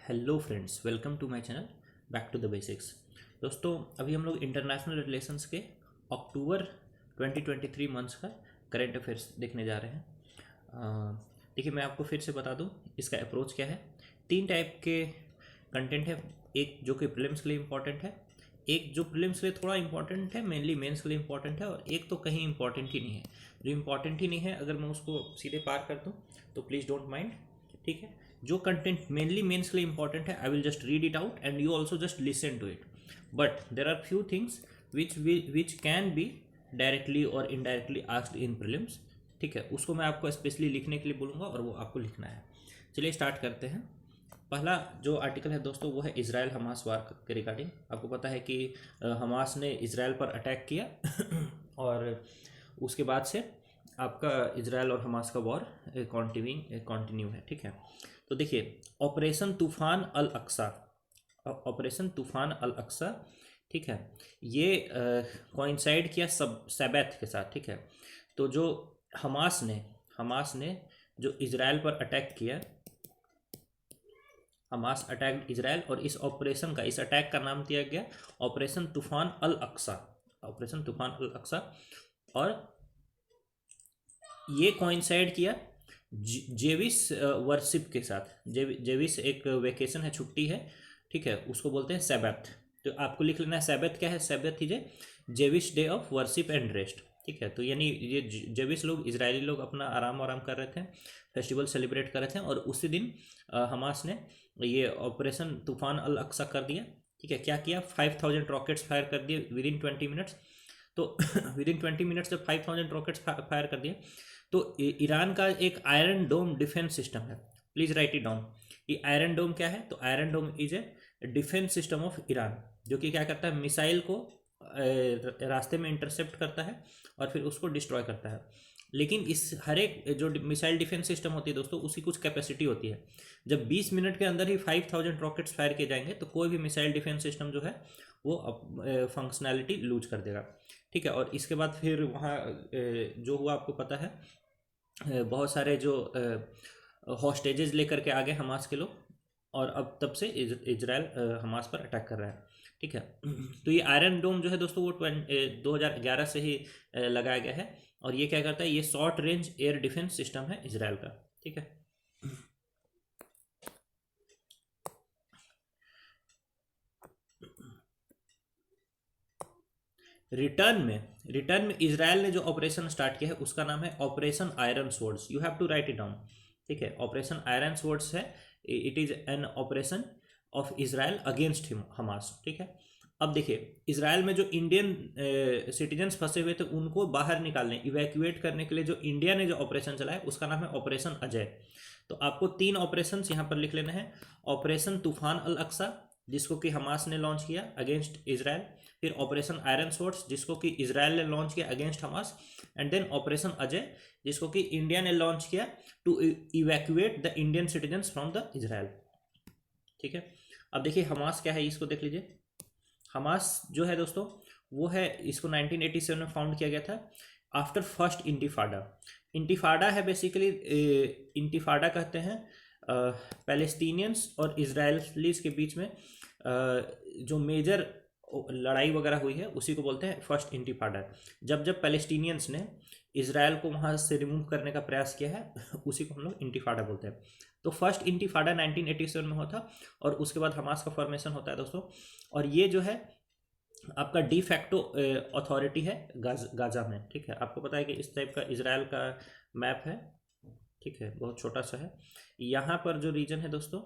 Hello friends, welcome to my channel back to the basics. दोस्तों, अभी हम लोग इंटरनेशनल रिलेशंस के अक्टूबर 2023 मंथ्स का करेंट अफेयर्स देखने जा रहे हैं। देखिए, मैं आपको फिर से बता दूं इसका अप्रोच क्या है। तीन टाइप के कंटेंट है। एक जो कि प्रीलिम्स के लिए इम्पॉर्टेंट है, एक जो प्रीलिम्स के लिए थोड़ा इंपॉर्टेंट है, मेनली मेंस के लिए इम्पॉर्टेंट है, और एक तो कहीं इंपॉर्टेंट ही नहीं है। जो इम्पॉर्टेंट ही नहीं है, अगर मैं उसको सीधे पार कर दूँ तो प्लीज़ डोंट माइंड, ठीक है। जो कंटेंट मेनली मेंस के लिए इंपॉर्टेंट है, I will just read it out and you also just listen to it. But there are few things which can be directly और इनडायरेक्टली आस्क्ड इन प्रीलिम्स, ठीक है। उसको मैं आपको स्पेशली लिखने के लिए बोलूँगा और वो आपको लिखना है। चलिए स्टार्ट करते हैं। पहला जो आर्टिकल है दोस्तों, वो है इजराइल हमास वार के रिगार्डिंग। आपको पता है कि हमास ने इजराइल पर अटैक किया और उसके बाद से आपका इजराइल और हमास का वॉर कंटिन्यू है, ठीक है। तो देखिए, ऑपरेशन तूफान अल अक्सा, ऑपरेशन तूफान अल अक्सा, ठीक है, ये कोइंसाइड किया सब सैबैथ के साथ, ठीक है। तो जो हमास ने जो इजराइल पर अटैक किया, हमास अटैक्ड इजराइल, और इस अटैक का नाम दिया गया ऑपरेशन तूफान अल अक्सा, ऑपरेशन तूफान अल अक्सा। और ये कोइंसाइड किया जेविस वर्शिप के साथ। जेविस एक वेकेशन है, छुट्टी है, ठीक है, उसको बोलते हैं सैबथ। तो आपको लिख लेना है सैबथ क्या है। Sabbath is a Jewish day of worship and rest, ठीक है। तो यानी ये जेविस लोग, इजरायली लोग अपना आराम कर रहे थे, फेस्टिवल सेलिब्रेट कर रहे थे, और उसी दिन हमास ने ये ऑपरेशन तूफान अल अक्सा कर दिया, ठीक है। क्या किया, 5000 रॉकेट्स फायर कर दिए विद इन 20 मिनट्स। तो विद इन 20 मिनट्स जब 5000 रॉकेट्स फायर कर दिए, तो ईरान का एक आयरन डोम डिफेंस सिस्टम है। Please write it down. ये आयरन डोम क्या है, तो iron dome is a defence system of Iran, जो कि क्या करता है, मिसाइल को रास्ते में इंटरसेप्ट करता है और फिर उसको डिस्ट्रॉय करता है। लेकिन इस हर एक जो मिसाइल डिफेंस सिस्टम होती है दोस्तों, उसकी कुछ कैपेसिटी होती है। जब 20 मिनट के अंदर ही 5000 रॉकेट्स फायर किए जाएंगे, तो कोई भी मिसाइल डिफेंस सिस्टम जो है वो फंक्शनैलिटी लूज कर देगा, ठीक है। और इसके बाद फिर वहाँ जो हुआ आपको पता है, बहुत सारे जो हॉस्टेजेस लेकर के आ गए हमास के लोग, और अब तब से इजराइल हमास पर अटैक कर रहा है, ठीक है। तो ये आयरन डोम जो है दोस्तों, वो 2011 से ही लगाया गया है, और ये क्या करता है, ये short range air defence system है इजराइल का, ठीक है। रिटर्न में इजराइल ने जो ऑपरेशन स्टार्ट किया है, उसका नाम है operation iron swords. You have to write it down, ठीक है। ऑपरेशन आयरन स्वॉर्ड्स है, it is an operation of Israel against Hamas, ठीक है। अब देखिए, इजराइल में जो इंडियन सिटीजन्स फंसे हुए थे, उनको बाहर निकालने, इवैक्यूएट करने के लिए जो इंडिया ने जो ऑपरेशन चलाया, उसका नाम है ऑपरेशन अजय। तो आपको 3 ऑपरेशन यहाँ पर लिख लेना है। ऑपरेशन तूफान अल अक्सा, जिसको कि हमास ने लॉन्च किया अगेंस्ट इजराइल। फिर ऑपरेशन आयरन स्वॉर्ड्स, जिसको कि इजराइल ने लॉन्च किया against Hamas. And then operation Ajay, जिसको कि इंडिया ने लॉन्च किया to evacuate the Indian citizens from the Israel, ठीक है। अब देखिए हमास क्या है, इसको देख लीजिए। हमास जो है दोस्तों, वो है, इसको 1987 में फाउंड किया गया था आफ्टर फर्स्ट इंटिफाडा। इंटिफाडा है बेसिकली, इंटिफाडा कहते हैं पैलेस्टीनियंस और इजरायलीज के बीच में जो मेजर लड़ाई वगैरह हुई है, उसी को बोलते हैं फर्स्ट इंटिफाडा। जब जब पैलेस्टीनियंस ने इजराइल को वहाँ से रिमूव करने का प्रयास किया है, उसी को हम लोग इंटिफाडा बोलते हैं। तो फर्स्ट इंटिफाडा 1987 में होता, और उसके बाद हमास का फॉर्मेशन होता है दोस्तों। और ये जो है आपका डी फैक्टो अथॉरिटी है गाजा में, ठीक है। आपको पता है कि इस टाइप का इजराइल का मैप है, ठीक है, बहुत छोटा सा है। यहाँ पर जो रीजन है दोस्तों,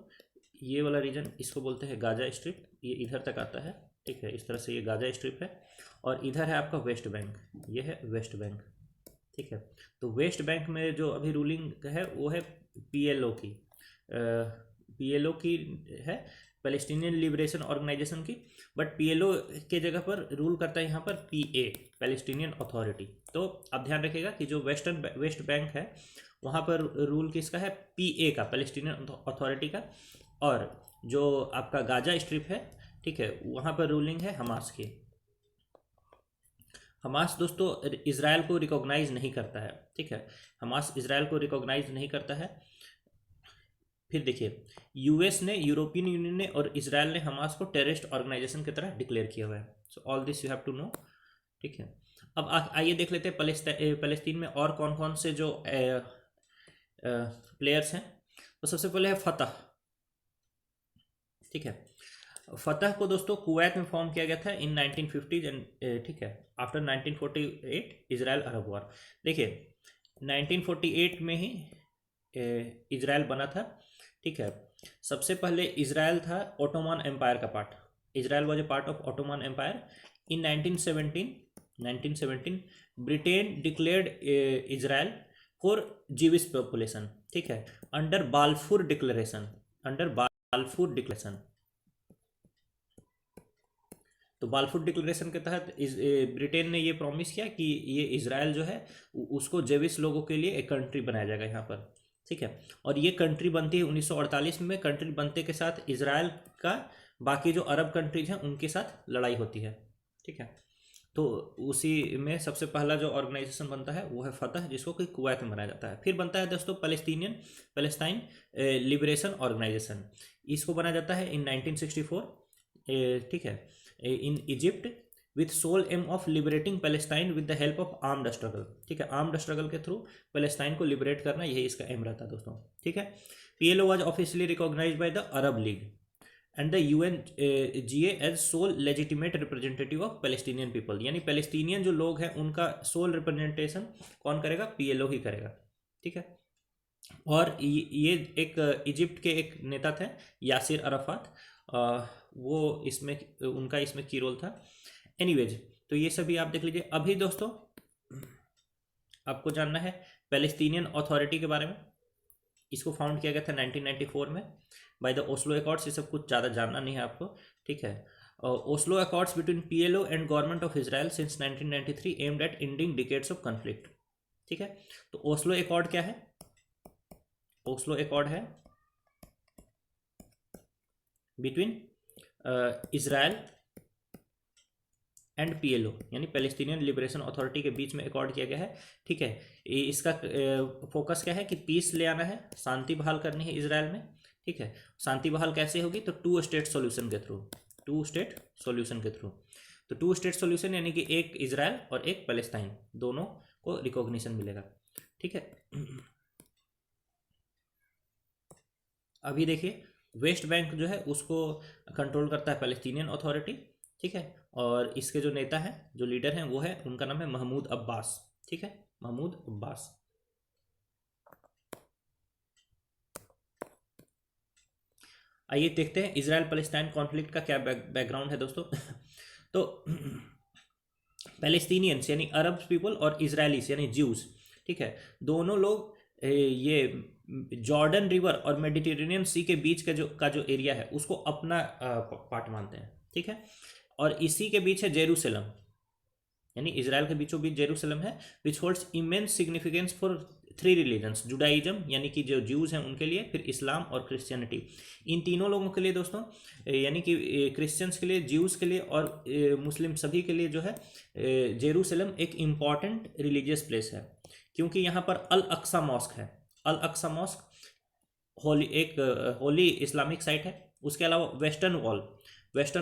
ये वाला रीजन, इसको बोलते हैं गाजा स्ट्रिप। ये इधर तक आता है, ठीक है, इस तरह से ये गाजा स्ट्रिप है। और इधर है आपका वेस्ट बैंक, ये है वेस्ट बैंक, ठीक है। तो वेस्ट बैंक में जो अभी रूलिंग है, वो है पीएलओ की, पीएलओ की है, पैलेस्टीनियन लिबरेशन ऑर्गेनाइजेशन की। बट पीएलओ के जगह पर रूल करता है यहाँ पर पीए, पैलेस्टीनियन अथॉरिटी। तो आप ध्यान रखिएगा कि जो वेस्ट बैंक है, वहाँ पर रूल किसका है, पीए का, पैलेस्टीनियन अथॉरिटी का। और जो आपका गाजा स्ट्रिप है, ठीक है, वहाँ पर रूलिंग है हमास की। हमास दोस्तों इजराइल को रिकॉग्नाइज नहीं करता है, ठीक है। हमास इजराइल को रिकॉग्नाइज नहीं करता है। फिर देखिए, यूएस ने, यूरोपियन यूनियन ने और इसराइल ने हमास को टेररिस्ट ऑर्गेनाइजेशन की तरह डिक्लेयर किया हुआ है। So all this you have to know. ठीक है, अब आइए देख लेते हैं फलस्तीन में और कौन कौन से जो प्लेयर्स हैं। तो सबसे पहले है फतह। ठीक है, फतह को दोस्तों कुवैत में फॉर्म किया गया था इन 1950 एंड, ठीक है, आफ्टर 1948 इजराइल अरब वॉर। देखिए 1948 में ही इजराइल बना था। ठीक है, सबसे पहले इजराइल था ओटोमन एम्पायर का part. Israel was a part of Ottoman empire. In 1917 Britain declared Israel for Jewish population. ठीक है, under Balfour declaration, under Balfour declaration. तो बाल्फूर डिक्लेरेशन के तहत ब्रिटेन ने ये प्रॉमिस किया कि ये इजराइल जो है उसको जेविश लोगों के लिए एक कंट्री बनाया जाएगा यहाँ पर। ठीक है, और ये कंट्री बनती है 1948 में। कंट्री बनते के साथ इजराइल का बाकी जो अरब कंट्रीज हैं उनके साथ लड़ाई होती है। ठीक है, तो उसी में सबसे पहला जो ऑर्गेनाइजेशन बनता है वो है फतह, जिसको कि कुवैत में बनाया जाता है। फिर बनता है दोस्तों पैलेस्टाइन लिबरेशन ऑर्गेनाइजेशन। इसको बनाया जाता है इन 1964। ठीक है, in Egypt with sole aim of liberating Palestine with the help of armed struggle. ठीक है, आर्म्ड स्ट्रगल के थ्रू पैलेस्टाइन को लिबरेट करना, यही इसका एम रहता है दोस्तों। ठीक है, PLO was officially recognised by the Arab League and the UNGA as sole legitimate representative of Palestinian people. यानी पैलेस्टीनियन जो लोग हैं उनका सोल रिप्रेजेंटेशन कौन करेगा? पीएलओ ही करेगा। ठीक है, और ये एक इजिप्ट के एक नेता थे यासिर अराफात, वो इसमें उनका इसमें की रोल था। एनीवेज, तो ये सभी आप देख लीजिए। अभी दोस्तों आपको जानना है पैलेस्टीनियन अथॉरिटी के बारे में। इसको फाउंड किया गया था 1994 में बाय द ओस्लो अकॉर्ड्स। ये सब कुछ ज़्यादा जानना नहीं है आपको। ठीक है, Oslo accords between PLO and government of Israel since 1993 aimed at ending decades of conflict. ठीक है, तो ओस्लो अकॉर्ड क्या है? ओस्लो अकॉर्ड है बिटवीन इजराइल एंड पीएलओ यानी पैलेस्टीनियन लिबरेशन अथॉरिटी के बीच में अकॉर्ड किया गया है। ठीक है, इसका फोकस क्या है कि पीस ले आना है, शांति बहाल करनी है इजराइल में। ठीक है, शांति बहाल कैसे होगी? तो 2 स्टेट सॉल्यूशन के थ्रू, 2 स्टेट सॉल्यूशन के थ्रू। तो 2 स्टेट सॉल्यूशन यानी कि एक इजराइल और एक पैलेस्टाइन, दोनों को रिकॉग्निशन मिलेगा। ठीक है, अभी देखिए वेस्ट बैंक जो है उसको कंट्रोल करता है पैलेस्टीनियन अथॉरिटी। ठीक है, और इसके जो नेता हैं, जो लीडर हैं, वो है, उनका नाम है महमूद अब्बास। ठीक है, महमूद अब्बास। आइए देखते हैं इजराइल पैलेस्टाइन कॉन्फ्लिक्ट का क्या बैकग्राउंड है दोस्तों। तो पैलेस्टीनियंस यानी अरब पीपल और इजरायलीस यानी ज्यूज, ठीक है, दोनों लोग ये जॉर्डन रिवर और मेडिटेरेनियन सी के बीच का जो एरिया है उसको अपना पार्ट मानते हैं। ठीक है, और इसी के बीच है जेरूसलम, यानी इजराइल के बीचों बीच जेरूसलम है, विच holds immense significance for 3 religions, Judaism यानी कि जो ज्यूज हैं उनके लिए, फिर इस्लाम और क्रिश्चियनिटी। इन तीनों लोगों के लिए दोस्तों, यानी कि क्रिश्चियंस के लिए, ज्यूज के लिए और मुस्लिम सभी के लिए जो है जेरूसलम एक इम्पॉर्टेंट रिलीजियस प्लेस है, क्योंकि यहाँ पर अल अक्सा मॉस्क है। Al Aqsa mosque holy Islamic site है। उसके अलावा वेस्टर्न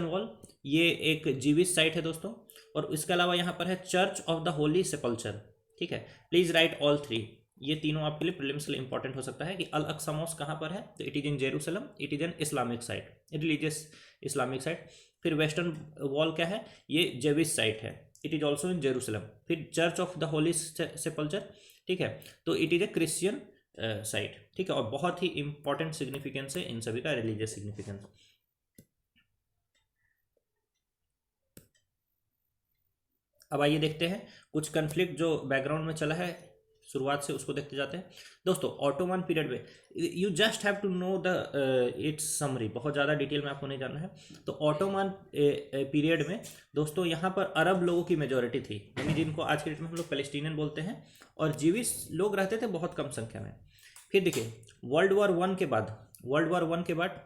वॉल ये एक जीविश साइट है दोस्तों, और इसके अलावा यहाँ पर है चर्च ऑफ द होली सेपल्चर। ठीक है, प्लीज राइट ऑल 3। ये तीनों आपके लिए प्रीलिम्स के लिए इंपॉर्टेंट हो सकता है कि अल अक्सा मॉस्क कहाँ पर है, तो it is in Jerusalem, it is an Islamic site, religious Islamic site. फिर वेस्टर्न वॉल क्या है, ये जेविश साइट है, it is also in Jerusalem. फिर चर्च ऑफ द होली सेपल्चर, ठीक है, तो it is A Christian site. ठीक है, और बहुत ही इंपॉर्टेंट सिग्निफिकेंस है इन सभी का, रिलीजियस सिग्निफिकेंस। अब आइए देखते हैं कुछ कन्फ्लिक्ट जो बैकग्राउंड में चला है शुरुआत से, उसको देखते जाते हैं दोस्तों। ऑटोमन पीरियड में you just have to know the its summary, बहुत ज़्यादा डिटेल में आपको नहीं जानना है। तो ऑटोमन पीरियड में दोस्तों यहाँ पर अरब लोगों की मेजोरिटी थी, यानी जिनको आज के डेट में हम लोग पैलेस्टीनियन बोलते हैं, और जीविश लोग रहते थे बहुत कम संख्या में। फिर देखिए वर्ल्ड वॉर वन के बाद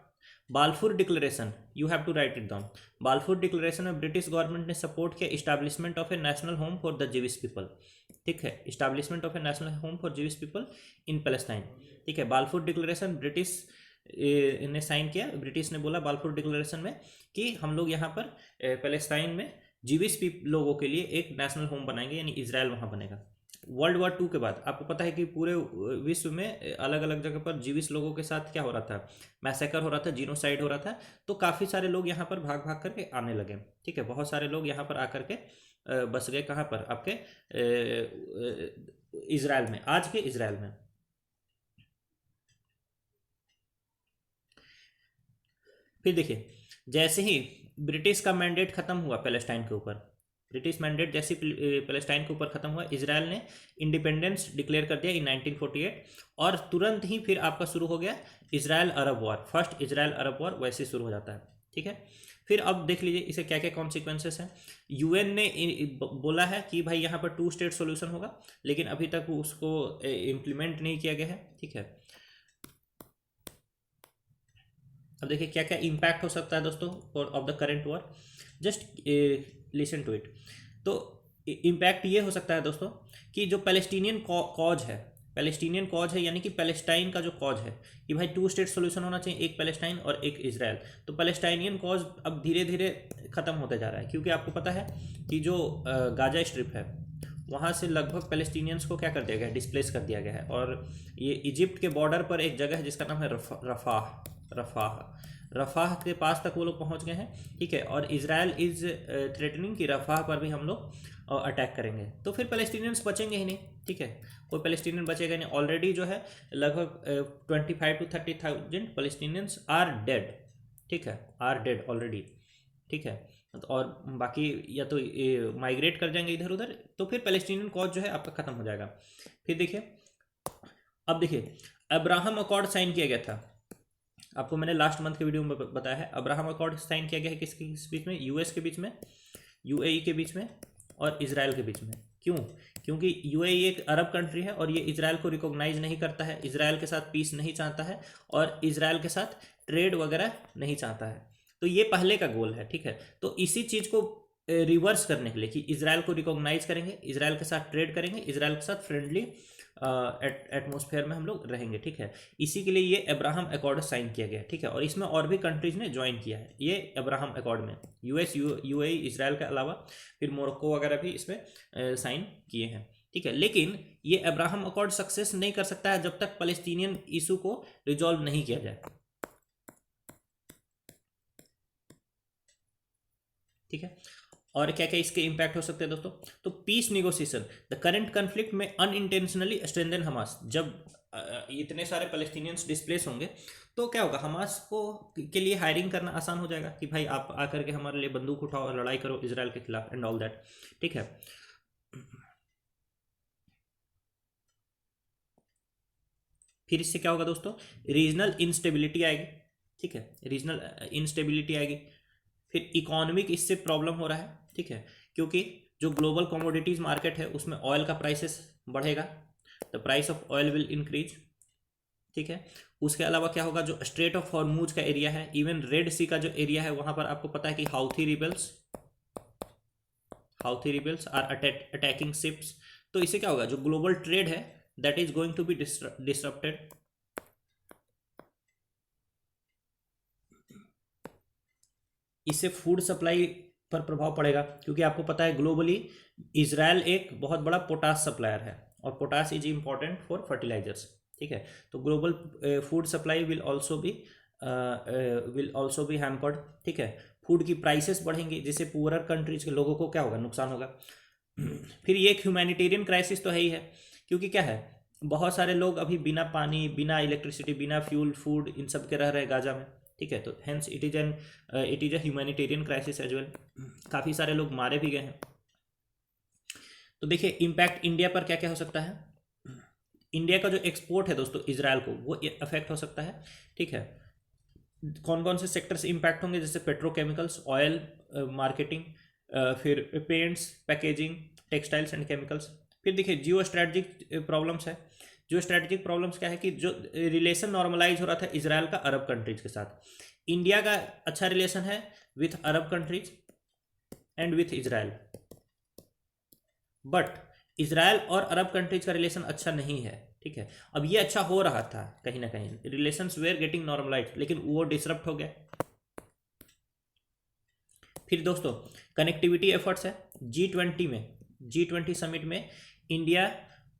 बाल्फूर declaration, you have to write it down. बाल्फूर declaration में ब्रिटिश गवर्नमेंट ने सपोर्ट किया establishment of A national home for the जीविश people. ठीक है, establishment of A national home for जीविश people in Palestine. ठीक है, बाल्फूर declaration British ने साइन किया, British ने बोला बालफोर डिक्लेरेशन में कि हम लोग यहाँ पर पैलेस्टाइन में जीविश लोगों के लिए एक नेशनल होम बनाएंगे, यानी इजराइल वहाँ बनेगा। वर्ल्ड वॉर 2 के बाद आपको पता है कि पूरे विश्व में अलग अलग जगह पर जीविश लोगों के साथ क्या हो रहा था, मैसेकर हो रहा था, जीनोसाइड हो रहा था। तो काफ़ी सारे लोग यहाँ पर भाग भाग करके आने लगे, ठीक है। बहुत सारे लोग यहाँ पर आकर के बस गए, कहाँ पर, आपके इजराइल में, आज के इजराइल में। फिर देखिए, जैसे ही ब्रिटिश का मैंडेट खत्म हुआ पैलेस्टाइन के ऊपर, ब्रिटिश मैंडेट जैसे पैलेस्टाइन के ऊपर खत्म हुआ, इजराइल ने इंडिपेंडेंस डिक्लेयर कर दिया इन 1948, और तुरंत ही फिर आपका शुरू हो गया इजराइल अरब वॉर, फर्स्ट इजराइल अरब वॉर वैसे शुरू हो जाता है, ठीक है। फिर अब देख लीजिए इसे क्या क्या कॉन्सिक्वेंसेस हैं। यूएन ने बोला है कि भाई यहाँ पर 2 स्टेट सॉल्यूशन होगा, लेकिन अभी तक उसको इम्प्लीमेंट नहीं किया गया है, ठीक है। अब देखिए क्या क्या इम्पैक्ट हो सकता है दोस्तों of the current war, just listen to it. तो इम्पैक्ट ये हो सकता है दोस्तों कि जो पैलेस्टीनियन कॉज है, पैलेस्टीनियन कॉज है यानी कि पैलेस्टाइन का जो कॉज है कि भाई 2 स्टेट सॉल्यूशन होना चाहिए, एक पैलेस्टाइन और एक इजराइल। तो पैलेस्टाइनियन कॉज अब धीरे धीरे ख़त्म होते जा रहा है, क्योंकि आपको पता है कि जो गाजा स्ट्रिप है वहाँ से लगभग पैलेस्टीनियंस को क्या कर दिया गया है, डिस्प्लेस कर दिया गया है। और ये इजिप्ट के बॉर्डर पर एक जगह है जिसका नाम है रफ़ाह के पास तक वो लोग पहुँच गए हैं, ठीक है। और इजराइल इज़ थ्रेटनिंग कि रफ़ाह पर भी हम लोग अटैक करेंगे, तो फिर पैलेस्टीनियंस बचेंगे ही नहीं, ठीक है। कोई पैलेस्टीनियन बचेगा नहीं। ऑलरेडी जो है लगभग 25 to 30,000 पैलेस्टीनियंस आर डेड, ठीक है, आर डेड ऑलरेडी, ठीक है। और बाकी या तो माइग्रेट कर जाएंगे इधर उधर, तो फिर पैलेस्टीनियन कॉज जो है आपका ख़त्म हो जाएगा। फिर देखिए, अब देखिए अब्राहम अकॉर्ड साइन किया गया था, आपको मैंने लास्ट मंथ के वीडियो में बताया है। अब्राहम अकॉर्ड साइन किया गया है किस बीच में, यूएस के बीच में, यूएई के बीच में और इजराइल के बीच में। क्यों? क्योंकि यूएई एक अरब कंट्री है और ये इजराइल को रिकॉग्नाइज नहीं करता है, इजराइल के साथ पीस नहीं चाहता है और इजराइल के साथ ट्रेड वगैरह नहीं चाहता है। तो ये पहले का गोल है, ठीक है। तो इसी चीज़ को रिवर्स करने के लिए कि इजराइल को रिकॉग्नाइज करेंगे, इजराइल के साथ ट्रेड करेंगे, इजराइल के साथ फ्रेंडली एटमॉस्फेयर में हम लोग रहेंगे, ठीक है। इसी के लिए ये अब्राहम अकॉर्ड साइन किया गया, ठीक है। और इसमें और भी कंट्रीज ने ज्वाइन किया है ये अब्राहम अकॉर्ड में, यूएस, यूएई, इजराइल के अलावा फिर मोरक्को वगैरह भी इसमें साइन किए हैं, ठीक है। लेकिन ये अब्राहम अकॉर्ड सक्सेस नहीं कर सकता है जब तक पैलेस्टीनियन इशू को रिजॉल्व नहीं किया जाए, ठीक है। और क्या क्या इसके इम्पैक्ट हो सकते हैं दोस्तों, तो peace negotiation, the current conflict में अनइंटेंशनली स्ट्रेंथन हमास। जब इतने सारे पैलेस्टीनियंस डिस्प्लेस होंगे तो क्या होगा, हमास को के लिए हायरिंग करना आसान हो जाएगा कि भाई आप आकर के हमारे लिए बंदूक उठाओ और लड़ाई करो इजराइल के खिलाफ एंड ऑल दैट, ठीक है। फिर इससे क्या होगा दोस्तों, रीजनल इंस्टेबिलिटी आएगी, ठीक है, रीजनल इंस्टेबिलिटी आएगी। फिर इकोनॉमिक इससे प्रॉब्लम हो रहा है, ठीक है, क्योंकि जो ग्लोबल कमोडिटीज मार्केट है उसमें ऑयल का प्राइसेस बढ़ेगा, the price of oil will increase, ठीक है। उसके अलावा क्या होगा, जो स्ट्रेट ऑफ हॉर्मूज का एरिया है, इवन रेड सी का जो एरिया है वहां पर आपको पता है कि Houthi rebels are attacking ships. तो इससे क्या होगा, जो ग्लोबल ट्रेड है that is going to be disrupted. इससे फूड सप्लाई पर प्रभाव पड़ेगा, क्योंकि आपको पता है ग्लोबली इजराइल एक बहुत बड़ा पोटास सप्लायर है और potash is important for fertilisers, ठीक है। तो global food supply will also be hampered, ठीक है। फूड की प्राइसेस बढ़ेंगी जिससे पुअरर कंट्रीज के लोगों को क्या होगा, नुकसान होगा। फिर ये एक ह्यूमैनिटेरियन क्राइसिस तो है ही है, क्योंकि क्या है, बहुत सारे लोग अभी बिना पानी, बिना इलेक्ट्रिसिटी, बिना फ्यूल, फूड, इन सब के रह रहे हैं गाजा में, ठीक है। तो hence it is a humanitarian crisis as well. काफ़ी सारे लोग मारे भी गए हैं। तो देखिए इम्पैक्ट इंडिया पर क्या क्या हो सकता है। इंडिया का जो एक्सपोर्ट है दोस्तों इजराइल को, वो अफेक्ट हो सकता है, ठीक है। कौन कौन से सेक्टर्स इंपैक्ट होंगे, जैसे पेट्रोकेमिकल्स, ऑयल मार्केटिंग, फिर paints, packaging, textiles and chemicals. फिर देखिए जियो स्ट्रैटेजिक प्रॉब्लम्स है। जो स्ट्रैटेजिक प्रॉब्लम्स क्या है कि जो रिलेशन नॉर्मलाइज हो रहा था इजराइल का अरब कंट्रीज के साथ, इंडिया का अच्छा रिलेशन है with Arab countries and with Israel, but Israel और अरब कंट्रीज का रिलेशन अच्छा नहीं है, ठीक है। अब ये अच्छा हो रहा था कहीं ना कहीं, रिलेशंस वेयर गेटिंग नॉर्मलाइज, लेकिन वो डिसरप्ट हो गया। फिर दोस्तों कनेक्टिविटी एफर्ट्स है। G20 में, G20 समिट में इंडिया,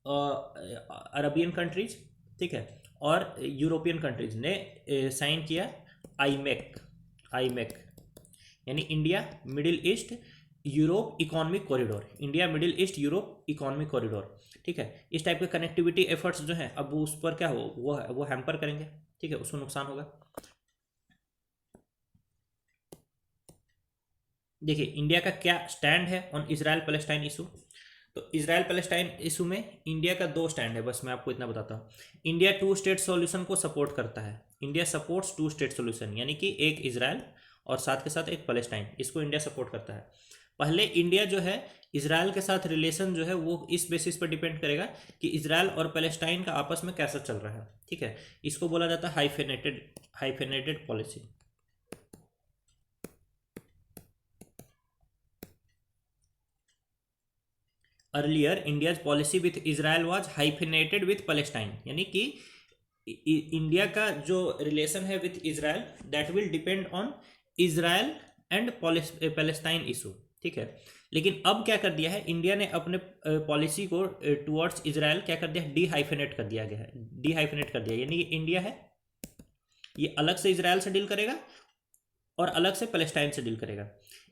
अरबियन कंट्रीज, ठीक है, और यूरोपियन कंट्रीज ने साइन किया आईमेक। आईमेक यानी India middle east Europe economic corridor, India middle east Europe economic corridor, ठीक है। इस टाइप के कनेक्टिविटी एफर्ट्स जो हैं अब उस पर क्या हो, वो हैम्पर करेंगे, ठीक है, उसको नुकसान होगा। देखिए इंडिया का क्या स्टैंड है ऑन इजराइल पैलेस्टाइन इशू। तो इजराइल पैलेस्टाइन इशू में इंडिया का दो स्टैंड है, बस मैं आपको इतना बताता हूँ। इंडिया टू स्टेट सॉल्यूशन को सपोर्ट करता है, India supports two state solution, यानी कि एक इजराइल और साथ के साथ एक पैलेस्टाइन, इसको इंडिया सपोर्ट करता है। पहले इंडिया जो है इजराइल के साथ रिलेशन जो है वो इस बेसिस पर डिपेंड करेगा कि इजराइल और पैलेस्टाइन का आपस में कैसा चल रहा है, ठीक है। इसको बोला जाता है hyphenated policy. Earlier India's policy with Israel was hyphenated with Palestine, यानी कि इंडिया का जो रिलेशन है with Israel that will depend on Israel and Palestine issue, ठीक है। लेकिन अब क्या कर दिया है इंडिया ने अपने पॉलिसी को टुवर्ड्स इजराइल क्या कर दिया है, डी हाइफेनेट कर दिया गया है, डी हाइफेनेट कर दिया, यानी कि इंडिया है ये अलग से इजराइल से डील करेगा और अलग से पैलेस्टाइन से डील करेगा।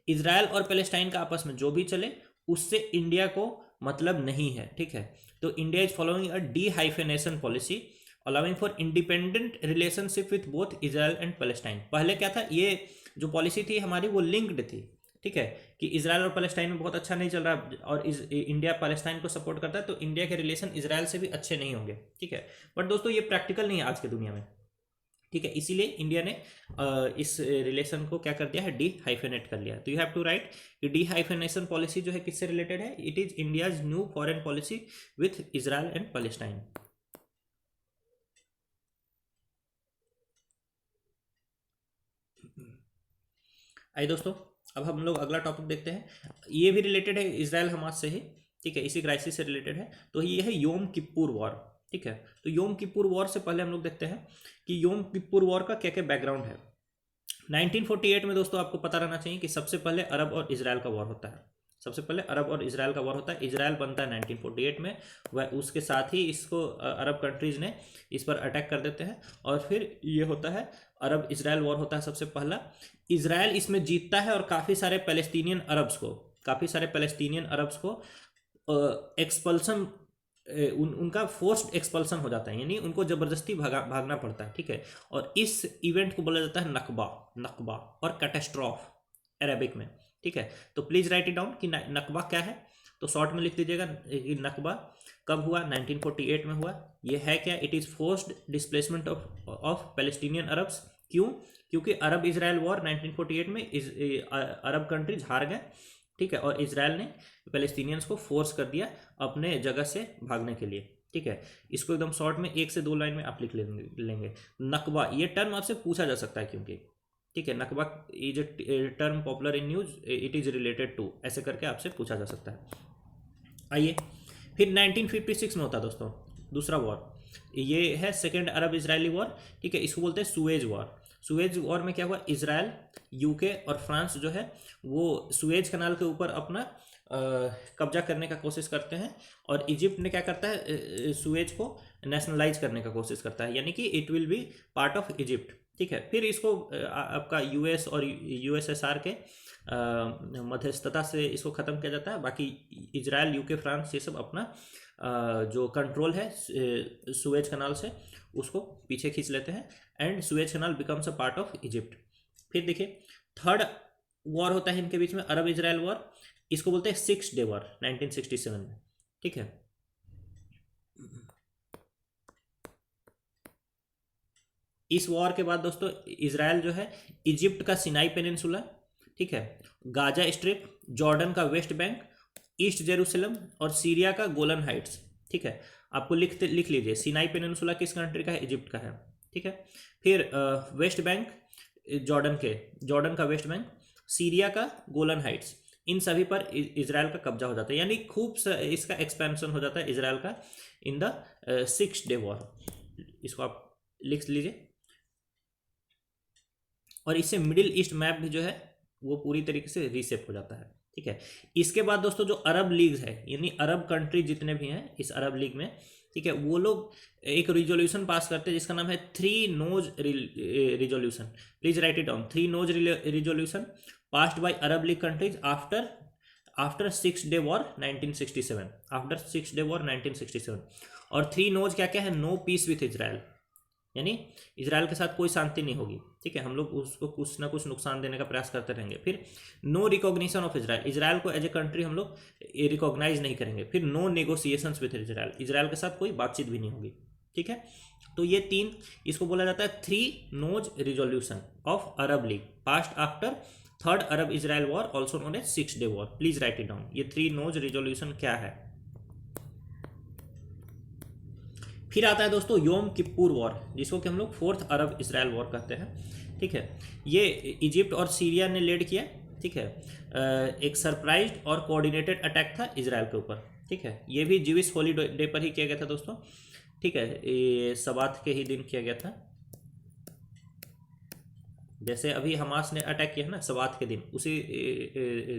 इजराइल और पैलेस्टाइन का आपस में जो भी चले उससे इंडिया को मतलब नहीं है, ठीक है। तो India is following a D हाइफेनेशन policy allowing for independent relationship with both Israel and Palestine. पहले क्या था, ये जो पॉलिसी थी हमारी वो लिंक्ड थी, ठीक है, कि इजराइल और पैलेस्टाइन में बहुत अच्छा नहीं चल रहा और इंडिया पैलेस्टाइन को सपोर्ट करता है तो इंडिया के रिलेशन इजराइल से भी अच्छे नहीं होंगे, ठीक है। बट दोस्तों ये प्रैक्टिकल नहीं है आज की दुनिया में, ठीक है, इसीलिए इंडिया ने इस रिलेशन को क्या कर दिया है, डी हाइफेनेट कर लिया। तो यू हैव टू राइट कि डी हाइफेनेशन पॉलिसी जो है किससे रिलेटेड है, it is India's new foreign policy with Israel and Palestine. आइए दोस्तों अब हम लोग अगला टॉपिक देखते हैं, ये भी रिलेटेड है इजराइल हमास से ही, ठीक है, इसी क्राइसिस से रिलेटेड है। तो ये है योम किप्पुर वॉर, ठीक है। तो योम किप्पुर वॉर से पहले हम लोग देखते हैं कि योम किप्पुर वॉर का क्या क्या बैकग्राउंड है। 1948 में दोस्तों आपको पता रहना चाहिए कि सबसे पहले अरब और इजराइल का वॉर होता है, सबसे पहले अरब और इजराइल का वॉर होता है। इजराइल बनता है 1948 में, वह उसके साथ ही इसको अरब कंट्रीज ने इस पर अटैक कर देते हैं और फिर ये होता है अरब इजराइल वॉर होता है सबसे पहला। इजराइल इसमें जीतता है और काफ़ी सारे पैलेस्टीनियन अरब्स को एक्सपल्सन उनका फोर्स्ड एक्सपल्सन हो जाता है, यानी उनको ज़बरदस्ती भागना पड़ता है, ठीक है। और इस इवेंट को बोला जाता है नकबा और कैटेस्ट्रॉफ अरेबिक में, ठीक है। तो प्लीज़ राइट इट डाउन कि नकबा क्या है, तो शॉर्ट में लिख दीजिएगा नकबा कब हुआ, 1948 में हुआ। ये है क्या, it is forced displacement of Palestinian Arabs. क्यों, क्योंकि अरब इजराइल वॉर 1948 में अरब कंट्रीज हार गए, ठीक है, और इजराइल ने पैलेस्टीनियंस को फोर्स कर दिया अपने जगह से भागने के लिए, ठीक है। इसको एकदम शॉर्ट में 1 से 2 लाइन में आप लिख लेंगे। नकबा ये टर्म आपसे पूछा जा सकता है क्योंकि, ठीक है, Nakba is a term popular in news, it is related to, ऐसे करके आपसे पूछा जा सकता है। आइए फिर 1956 में होता है दोस्तों दूसरा वॉर, ये है सेकेंड अरब इजरायली वॉर, ठीक है, इसको बोलते हैं सुएज वॉर। सुएज वॉर में क्या हुआ, इजराइल, यूके और फ्रांस जो है वो सुएज कनाल के ऊपर अपना कब्जा करने का कोशिश करते हैं और इजिप्ट ने क्या करता है, सुएज को नेशनलाइज करने का कोशिश करता है, यानी कि it will be part of Egypt, ठीक है। फिर इसको आपका यूएस और यूएसएसआर के मध्यस्थता से इसको ख़त्म किया जाता है। बाकी इजराइल, यूके, फ्रांस ये सब अपना जो कंट्रोल है सुएज कनाल से उसको पीछे खींच लेते हैं and Suez canal becomes a part of Egypt. फिर देखिए थर्ड वॉर होता है इनके बीच में, अरब इजराइल वॉर, इसको बोलते हैं 6 डे वॉर 1967 में, ठीक है। इस वॉर के बाद दोस्तों इजराइल जो है इजिप्ट का सिनाई पेनिनसुला, ठीक है, गाजा स्ट्रिप, जॉर्डन का वेस्ट बैंक, ईस्ट जेरूसलम और सीरिया का गोलन हाइट्स, ठीक है। आपको लिख लीजिए सिनाई पेनिनसुला किस कंट्री का है, इजिप्ट का है, ठीक है। फिर वेस्ट बैंक जॉर्डन का वेस्ट बैंक, सीरिया का गोलन हाइट्स, इन सभी पर इजराइल का कब्जा हो जाता है, यानी खूब इसका एक्सपेंशन हो जाता है इजराइल का in the six day war, इसको आप लिख लीजिए। और इससे मिडिल ईस्ट मैप भी जो है वो पूरी तरीके से रीसेप हो जाता है, ठीक है। इसके बाद दोस्तों जो अरब लीग है, यानी अरब कंट्री जितने भी हैं इस अरब लीग में, ठीक है, वो लोग एक रिजोल्यूशन पास करते हैं जिसका नाम है three noes resolution. Please write it down, three noes resolution passed by Arab League countries after 6 day war 1967, after 6 day war 1967। और थ्री नोज क्या क्या है? नो पीस विथ इजराइल, यानी इजराइल के साथ कोई शांति नहीं होगी, ठीक है, हम लोग उसको कुछ ना कुछ नुकसान देने का प्रयास करते रहेंगे। फिर no recognition of Israel, Israel को एज ए कंट्री हम लोग रिकॉग्नाइज नहीं करेंगे। फिर no negotiations with Israel, Israel के साथ कोई बातचीत भी नहीं होगी, ठीक है। तो ये तीन, इसको बोला जाता है three noes resolution of Arab League passed after third Arab Israel war, also known as 6 day war. Please write it down, ये थ्री नोज रिजोल्यूशन क्या है। फिर आता है दोस्तों योम किप्पुर वॉर, जिसको कि हम लोग फोर्थ अरब इजराइल वॉर कहते हैं, ठीक है। ये इजिप्ट और सीरिया ने लीड किया, ठीक है। एक सरप्राइज्ड और कोऑर्डिनेटेड अटैक था इजराइल के ऊपर, ठीक है। ये भी जीविश हॉलीडे पर ही किया गया था दोस्तों, ठीक है, ये सबात के ही दिन किया गया था। जैसे अभी हमास ने अटैक किया है ना सबात के दिन, उसी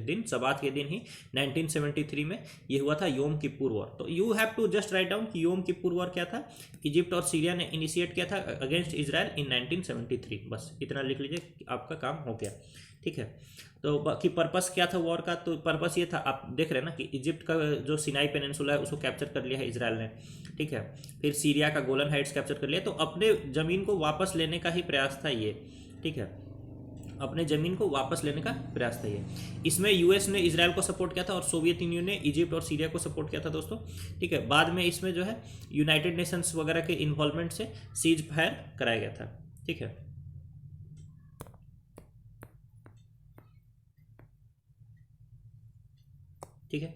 दिन सबात के दिन ही 1973 में ये हुआ था योम किप्पुर वॉर। तो you have to just write down कि योम किप्पुर वॉर क्या था। इजिप्ट और सीरिया ने इनिशिएट किया था अगेंस्ट इजराइल इन 1973, बस इतना लिख लीजिए, आपका काम हो गया, ठीक है। तो बाकी पर्पस क्या था वॉर का? तो पर्पस ये था, आप देख रहे हैं ना कि इजिप्ट का जो सिनाई पेनिनसुला है उसको कैप्चर कर लिया है इजराइल ने, ठीक है। फिर सीरिया का गोलन हाइट्स कैप्चर कर लिया, तो अपने ज़मीन को वापस लेने का ही प्रयास था ये, ठीक है, अपने ज़मीन को वापस लेने का प्रयास था ये। इसमें यूएस ने इजराइल को सपोर्ट किया था और सोवियत यूनियन ने इजिप्ट और सीरिया को सपोर्ट किया था दोस्तों, ठीक है। बाद में इसमें जो है यूनाइटेड नेशंस वगैरह के इन्वॉल्वमेंट से सीज फायर कराया गया था, ठीक है। ठीक है,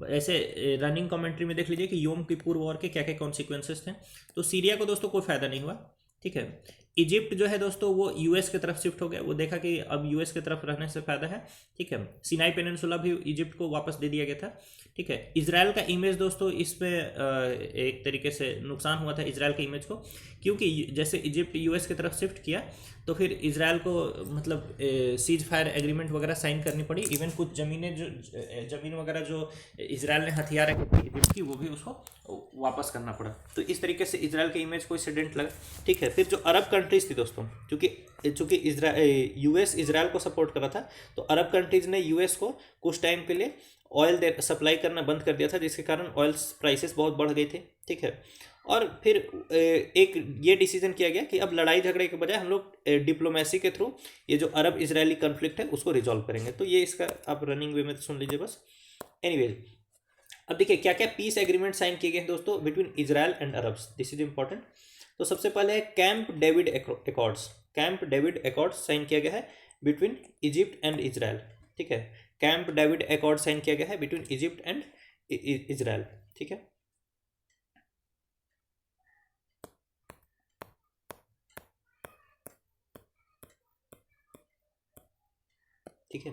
ऐसे रनिंग कमेंट्री में देख लीजिए कि योम किप्पुर वॉर के क्या क्या कॉन्सिक्वेंसेस थे। तो सीरिया को दोस्तों कोई फायदा नहीं हुआ, ठीक है। इजिप्ट जो है दोस्तों वो यूएस की तरफ शिफ्ट हो गया, वो देखा कि अब यूएस की तरफ रहने से फायदा है, ठीक है। सिनाई पेनिनसुला भी इजिप्ट को वापस दे दिया गया था, ठीक है। इजराइल का इमेज दोस्तों इसमें एक तरीके से नुकसान हुआ था इजराइल के इमेज को, क्योंकि जैसे इजिप्ट यूएस की तरफ शिफ्ट किया तो फिर इजराइल को मतलब सीज फायर एग्रीमेंट वगैरह साइन करनी पड़ी। इवन कुछ ज़मीन वगैरह जो इजराइल ने हथियार रखे थे इजिप्ट की, वो भी उसको वापस करना पड़ा। तो इस तरीके से इजराइल के इमेज को एक्सीडेंट लगा, ठीक है। फिर जो अरब कंट्रीज थी दोस्तों, चूँकि यूएस इजराइल को सपोर्ट कर रहा था, तो अरब कंट्रीज ने यूएस को कुछ टाइम के लिए ऑयल सप्लाई करना बंद कर दिया था, जिसके कारण ऑयल प्राइसेस बहुत बढ़ गए थे, ठीक है। और फिर एक ये डिसीजन किया गया कि अब लड़ाई झगड़े के बजाय हम लोग डिप्लोमेसी के थ्रू ये जो अरब इजरायली कॉन्फ्लिक्ट है उसको रिजॉल्व करेंगे। तो ये इसका आप रनिंग वे में सुन लीजिए बस। एनीवेज, अब देखिए क्या क्या पीस एग्रीमेंट साइन किए गए हैं दोस्तों between Israel and Arabs, this is important. तो सबसे पहले है camp David accords, camp David accords sign किया गया है बिटवीन इजिप्ट एंड इजराइल, ठीक है। कैंप डेविड एकॉर्ड साइन किया गया है बिटवीन इजिप्ट एंड इजराइल, ठीक है। ठीक है,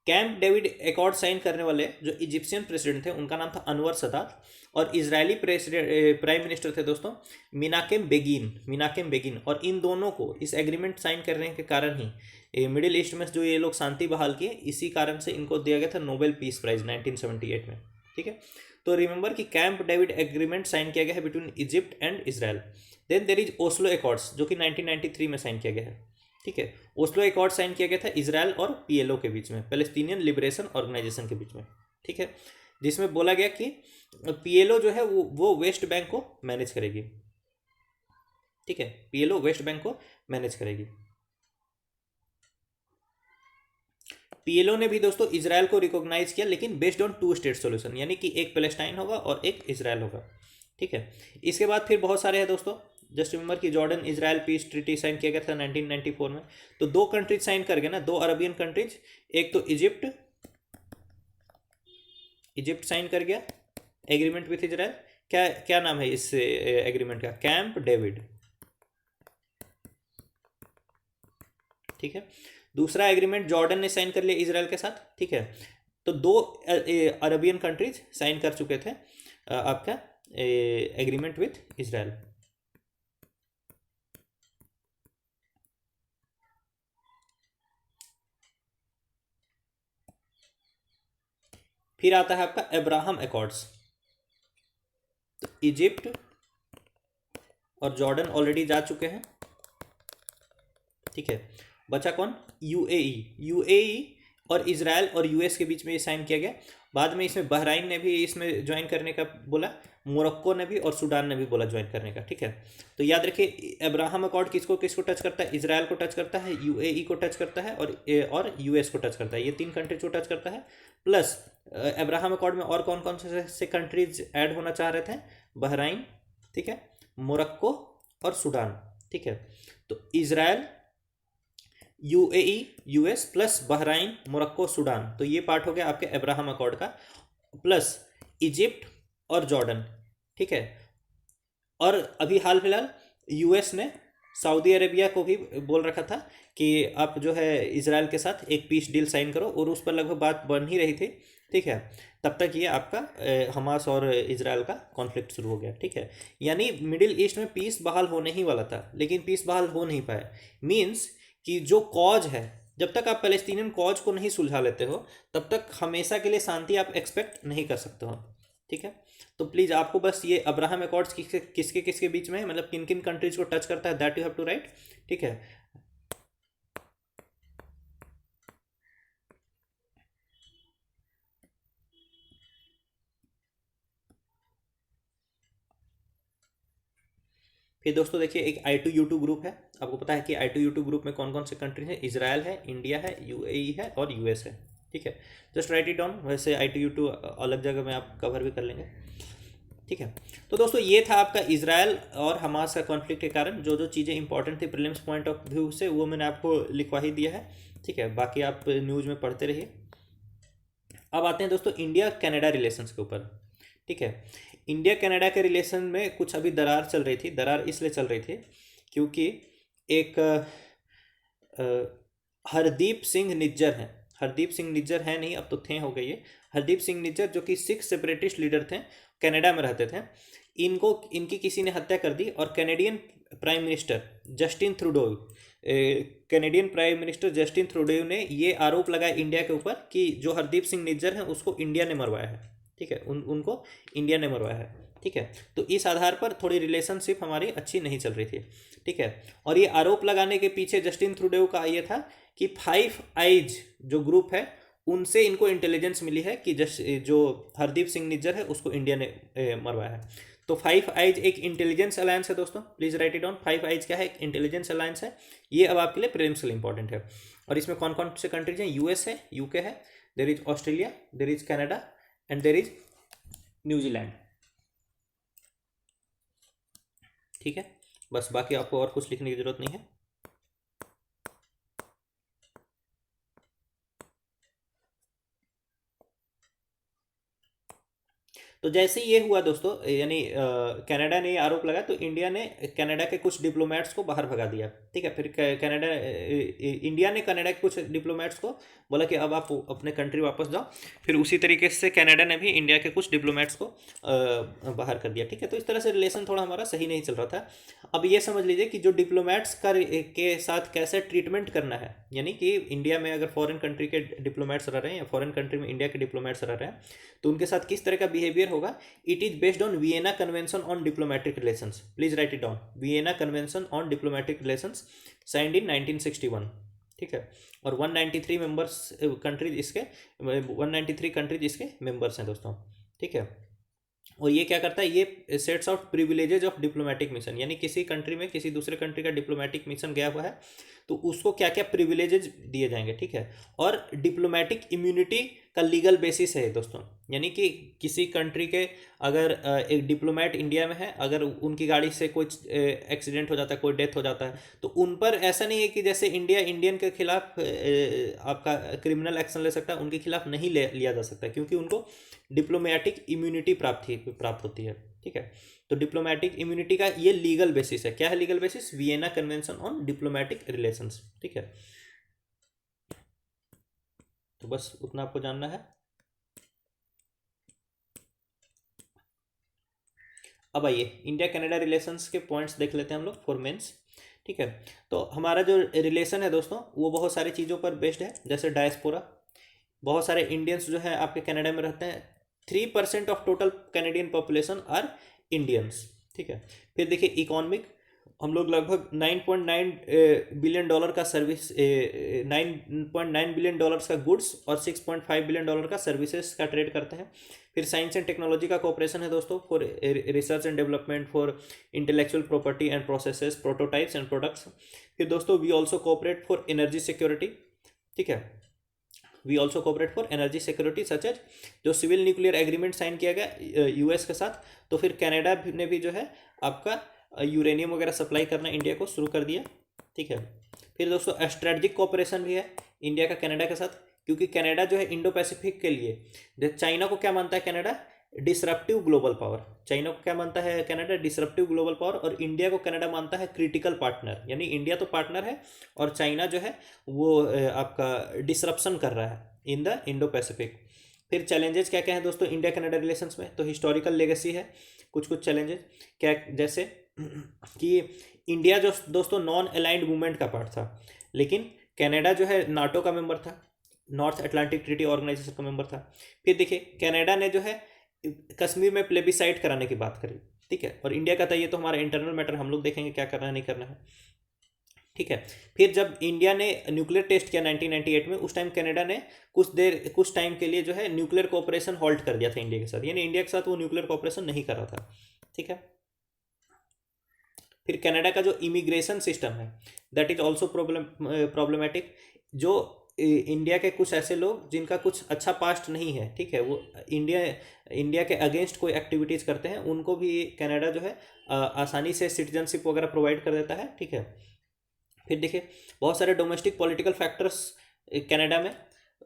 कैंप डेविड एकॉर्ड साइन करने वाले जो इजिप्शियन प्रेसिडेंट थे उनका नाम था अनवर सदात, और इजरायली प्रेसिडेंट प्राइम मिनिस्टर थे दोस्तों मिनाकेम बेगिन। और इन दोनों को इस एग्रीमेंट साइन करने के कारण ही मिडिल ईस्ट में जो ये लोग शांति बहाल किए, इसी कारण से इनको दिया गया था नोबेल पीस प्राइज 1978 में, ठीक है। तो रिमेंबर कि कैंप डेविड एग्रीमेंट साइन किया गया है between Egypt and Israel. Then there is Oslo accords जो कि 1993 में साइन किया गया है, ठीक है। ओस्लो एकॉर्ड साइन किया गया था इजराइल और पीएलओ के बीच में, पैलेस्टीनियन लिबरेशन ऑर्गेनाइजेशन के बीच में, ठीक है। जिसमें बोला गया कि पीएलओ जो है वो वेस्ट बैंक को मैनेज करेगी, ठीक है। पीएलओ वेस्ट बैंक को मैनेज करेगी। पीएलओ ने भी दोस्तों इजराइल को रिकॉग्नाइज किया, लेकिन based on two state solution, यानी कि एक पैलेस्टाइन होगा और एक इजराइल होगा, ठीक है। इसके बाद फिर बहुत सारे हैं दोस्तों, जस्ट रिमेंबर कि Jordan Israel peace treaty sign किया गया था 1994 में। तो दो कंट्रीज साइन कर गए ना, दो अरबियन कंट्रीज, एक तो इजिप्ट साइन कर गया एग्रीमेंट विथ इजराइल। क्या नाम है इस एग्रीमेंट का? कैंप डेविड, ठीक है। दूसरा एग्रीमेंट जॉर्डन ने साइन कर लिया इजराइल के साथ, ठीक है। तो दो अरबियन कंट्रीज साइन कर चुके थे आपका एग्रीमेंट विथ इजराइल। फिर आता है आपका अब्राहम अकॉर्ड्स। तो इजिप्ट और जॉर्डन ऑलरेडी जा चुके हैं, ठीक है। बचा कौन? यूएई। यूएई और इजराइल और यूएस के बीच में ये साइन किया गया। बाद में इसमें बहराइन ने भी इसमें ज्वाइन करने का बोला, मोरक्को ने भी और सूडान ने भी बोला ज्वाइन करने का, ठीक है। तो याद रखिए अब्राहम अकॉर्ड किसको किसको टच करता है? इजराइल को टच करता है, यूएई को टच करता है और यूएस को टच करता है। ये 3 कंट्रीज को टच करता है। प्लस अब्राहम अकॉर्ड में और कौन कौन से कंट्रीज ऐड होना चाह रहे थे? बहराइन, ठीक है, मोरक्को और सूडान, ठीक है। तो Israel, UAE, US plus Bahrain, Morocco, Sudan, तो ये पार्ट हो गया आपके अब्राहम अकॉर्ड का। प्लस इजिप्ट और जॉर्डन, ठीक है। और अभी हाल फिलहाल यूएस ने सऊदी अरेबिया को भी बोल रखा था कि आप जो है इजराइल के साथ एक पीस डील साइन करो, और उस पर लगभग बात बन ही रही थी, ठीक है। तब तक ये आपका हमास और इजराइल का कॉन्फ्लिक्ट शुरू हो गया, ठीक है। यानी मिडिल ईस्ट में पीस बहाल होने ही वाला था, लेकिन पीस बहाल हो नहीं पाया। मीन्स कि जो कॉज है, जब तक आप पैलेस्टीनियन कॉज को नहीं सुलझा लेते हो तब तक हमेशा के लिए शांति आप एक्सपेक्ट नहीं कर सकते हो, ठीक है। तो प्लीज़ आपको बस ये अब्राहम अकॉर्ड्स किसके किसके बीच में है, मतलब किन किन कंट्रीज को टच करता है, that you have to write, ठीक है। फिर दोस्तों देखिए एक I2U2 ग्रुप है। आपको पता है कि I2U2 ग्रुप में कौन कौन से कंट्री है? इजराइल है, इंडिया है, यूएई है और यूएस है, ठीक है। Just right it down. वैसे I2U2 अलग जगह में आप कवर भी कर लेंगे, ठीक है। तो दोस्तों ये था आपका इजराइल और हमास का कॉन्फ्लिक्ट के कारण जो जो चीज़ें इंपॉर्टेंट थी प्रीलिम्स पॉइंट ऑफ व्यू से, वो मैंने आपको लिखवा ही दिया है, ठीक है। बाकी आप न्यूज़ में पढ़ते रहिए। अब आते हैं दोस्तों इंडिया कनाडा रिलेशंस के ऊपर, ठीक है। इंडिया कनाडा के रिलेशन में कुछ अभी दरार चल रही थी। दरार इसलिए चल रही थी क्योंकि एक हरदीप सिंह निज्जर हैं। हरदीप सिंह निज्जर हैं नहीं, अब तो थे हो गए ये। हरदीप सिंह निज्जर जो कि सिख सेपरेटिस्ट लीडर थे, कनाडा में रहते थे। इनको इनकी किसी ने हत्या कर दी और Canadian prime minister Justin Trudeau, Canadian prime minister Justin Trudeau ने ये आरोप लगाया इंडिया के ऊपर कि जो हरदीप सिंह निज्जर हैं उसको इंडिया ने मरवाया है, ठीक है। उनको इंडिया ने मरवाया है, ठीक है। तो इस आधार पर थोड़ी रिलेशनशिप हमारी अच्छी नहीं चल रही थी, ठीक है। और ये आरोप लगाने के पीछे जस्टिन थ्रूडो का ये था कि 5 आइज जो ग्रुप है उनसे इनको इंटेलिजेंस मिली है कि जो हरदीप सिंह निज्जर है उसको इंडिया ने मरवाया है। तो 5 आइज एक इंटेलिजेंस अलायंस है दोस्तों, please write it down. 5 eyes क्या है? एक इंटेलिजेंस अलायंस है। ये अब आपके लिए प्रीलिम्स के लिए इंपॉर्टेंट है। और इसमें कौन कौन से कंट्रीज हैं? यूएस है, यूके है, there is Australia, there is Canada and there is New Zealand, ठीक है। बस बाकी आपको और कुछ लिखने की जरूरत नहीं है। तो जैसे ये हुआ दोस्तों, यानी कनाडा ने ये आरोप लगाया तो इंडिया ने कनाडा के कुछ डिप्लोमेट्स को बाहर भगा दिया, ठीक है। फिर कनाडा इंडिया ने कनाडा के कुछ डिप्लोमेट्स को बोला कि अब आप अपने कंट्री वापस जाओ। फिर उसी तरीके से कनाडा ने भी इंडिया के कुछ डिप्लोमेट्स को बाहर कर दिया, ठीक है। तो इस तरह से रिलेशन थोड़ा हमारा सही नहीं चल रहा था। अब ये समझ लीजिए कि जो डिप्लोमेट्स का के साथ कैसे ट्रीटमेंट करना है, यानी कि इंडिया में अगर फॉरेन कंट्री के डिप्लोमेट्स रह रहे हैं या फॉरेन कंट्री में इंडिया के डिप्लोमेट्स रह रहे हैं तो उनके साथ किस तरह का बिहेवियर होगा। It is based on Vienna convention on diplomatic relations, please write it down. Vienna convention on diplomatic relations signed in 1961, ठीक है। और 193 मेंबर्स कंट्रीज इसके 193 कंट्रीज इसके मेंबर्स हैं दोस्तों, ठीक है। और ये क्या करता है? ये sets out privileges of diplomatic mission, यानी किसी कंट्री में किसी दूसरे कंट्री का डिप्लोमेटिक मिशन गया हुआ है तो उसको क्या क्या प्रिविलेजेज दिए जाएंगे, ठीक है। और डिप्लोमेटिक इम्यूनिटी का लीगल बेसिस है दोस्तों, यानी कि किसी कंट्री के अगर एक डिप्लोमेट इंडिया में है, अगर उनकी गाड़ी से कोई एक्सीडेंट हो जाता है, कोई डेथ हो जाता है, तो उन पर ऐसा नहीं है कि जैसे इंडिया इंडियन के खिलाफ आपका क्रिमिनल एक्शन ले सकता है, उनके खिलाफ नहीं लिया जा सकता क्योंकि उनको डिप्लोमेटिक इम्यूनिटी प्राप्त होती है, ठीक है। तो डिप्लोमेटिक इम्यूनिटी का ये लीगल बेसिस है। क्या है legal basis? Vienna convention on diplomatic relations, ठीक है। तो बस उतना आपको जानना है। अब आइए इंडिया कनाडा रिलेशंस के पॉइंट्स देख लेते हैं हम लोग फॉर मेंस। ठीक है, तो हमारा जो रिलेशन है दोस्तों वो बहुत सारी चीज़ों पर बेस्ड है, जैसे डायस्पोरा, बहुत सारे इंडियंस जो है आपके कनाडा में रहते हैं। 3% of total Canadian population are Indians. ठीक है, फिर देखिए इकोनॉमिक, हम लोग लगभग 9.9 बिलियन डॉलर का सर्विस, 9.9 बिलियन डॉलर्स का गुड्स और 6.5 बिलियन डॉलर का सर्विसेज का ट्रेड करते हैं। फिर साइंस एंड टेक्नोलॉजी का कोऑपरेशन है दोस्तों, for research and development, for intellectual property and processes, prototypes and products. फिर दोस्तों we also cooperate for energy security. ठीक है, we also cooperate for energy security such as, जो सिविल न्यूक्लियर एग्रीमेंट साइन किया गया US के साथ, तो फिर कनाडा ने भी जो है आपका यूरेनियम वगैरह सप्लाई करना इंडिया को शुरू कर दिया। ठीक है, फिर दोस्तों स्ट्रेटजिक कोऑपरेशन भी है इंडिया का कनाडा के साथ, क्योंकि कनाडा जो है इंडो पैसिफिक के लिए, चाइना को क्या मानता है Canada, disruptive global power. China को क्या मानता है कनाडा, डिसरप्टिव ग्लोबल पावर, और इंडिया को कनाडा मानता है क्रिटिकल पार्टनर। यानी इंडिया तो पार्टनर है और चाइना जो है वो आपका डिसरप्शन कर रहा है इन द इंडो पैसिफिक। फिर चैलेंजेस क्या क्या है दोस्तों इंडिया कनाडा रिलेशंस में, तो हिस्टोरिकल लेगेसी है, कुछ कुछ चैलेंजेस क्या, जैसे कि इंडिया जो दोस्तों नॉन अलाइंड मूवमेंट का पार्ट था, लेकिन कनाडा जो है नाटो का मेंबर था, नॉर्थ अटलांटिक ट्रीटी ऑर्गेनाइजेशन का मेंबर था। फिर देखिए कनाडा ने जो है कश्मीर में प्लेबिसाइड कराने की बात करी। ठीक है, और इंडिया का था ये तो हमारा इंटरनल मैटर, हम लोग देखेंगे क्या करना है नहीं करना है। ठीक है, फिर जब इंडिया ने न्यूक्लियर टेस्ट किया 1998 में, उस टाइम कनाडा ने कुछ टाइम के लिए जो है न्यूक्लियर कोऑपरेशन हॉल्ट कर दिया था इंडिया के साथ, यानी इंडिया के साथ वो न्यूक्लियर कोऑपरेशन नहीं कर रहा था। ठीक है, फिर कनाडा का जो इमिग्रेशन सिस्टम है दैट इज ऑल्सो प्रॉब्लमेटिक। जो इंडिया के कुछ ऐसे लोग जिनका कुछ अच्छा पास्ट नहीं है, ठीक है, वो इंडिया के अगेंस्ट कोई एक्टिविटीज़ करते हैं, उनको भी कनाडा जो है आसानी से सिटीजनशिप वगैरह प्रोवाइड कर देता है। ठीक है, फिर देखिए बहुत सारे डोमेस्टिक पॉलिटिकल फैक्टर्स कनाडा में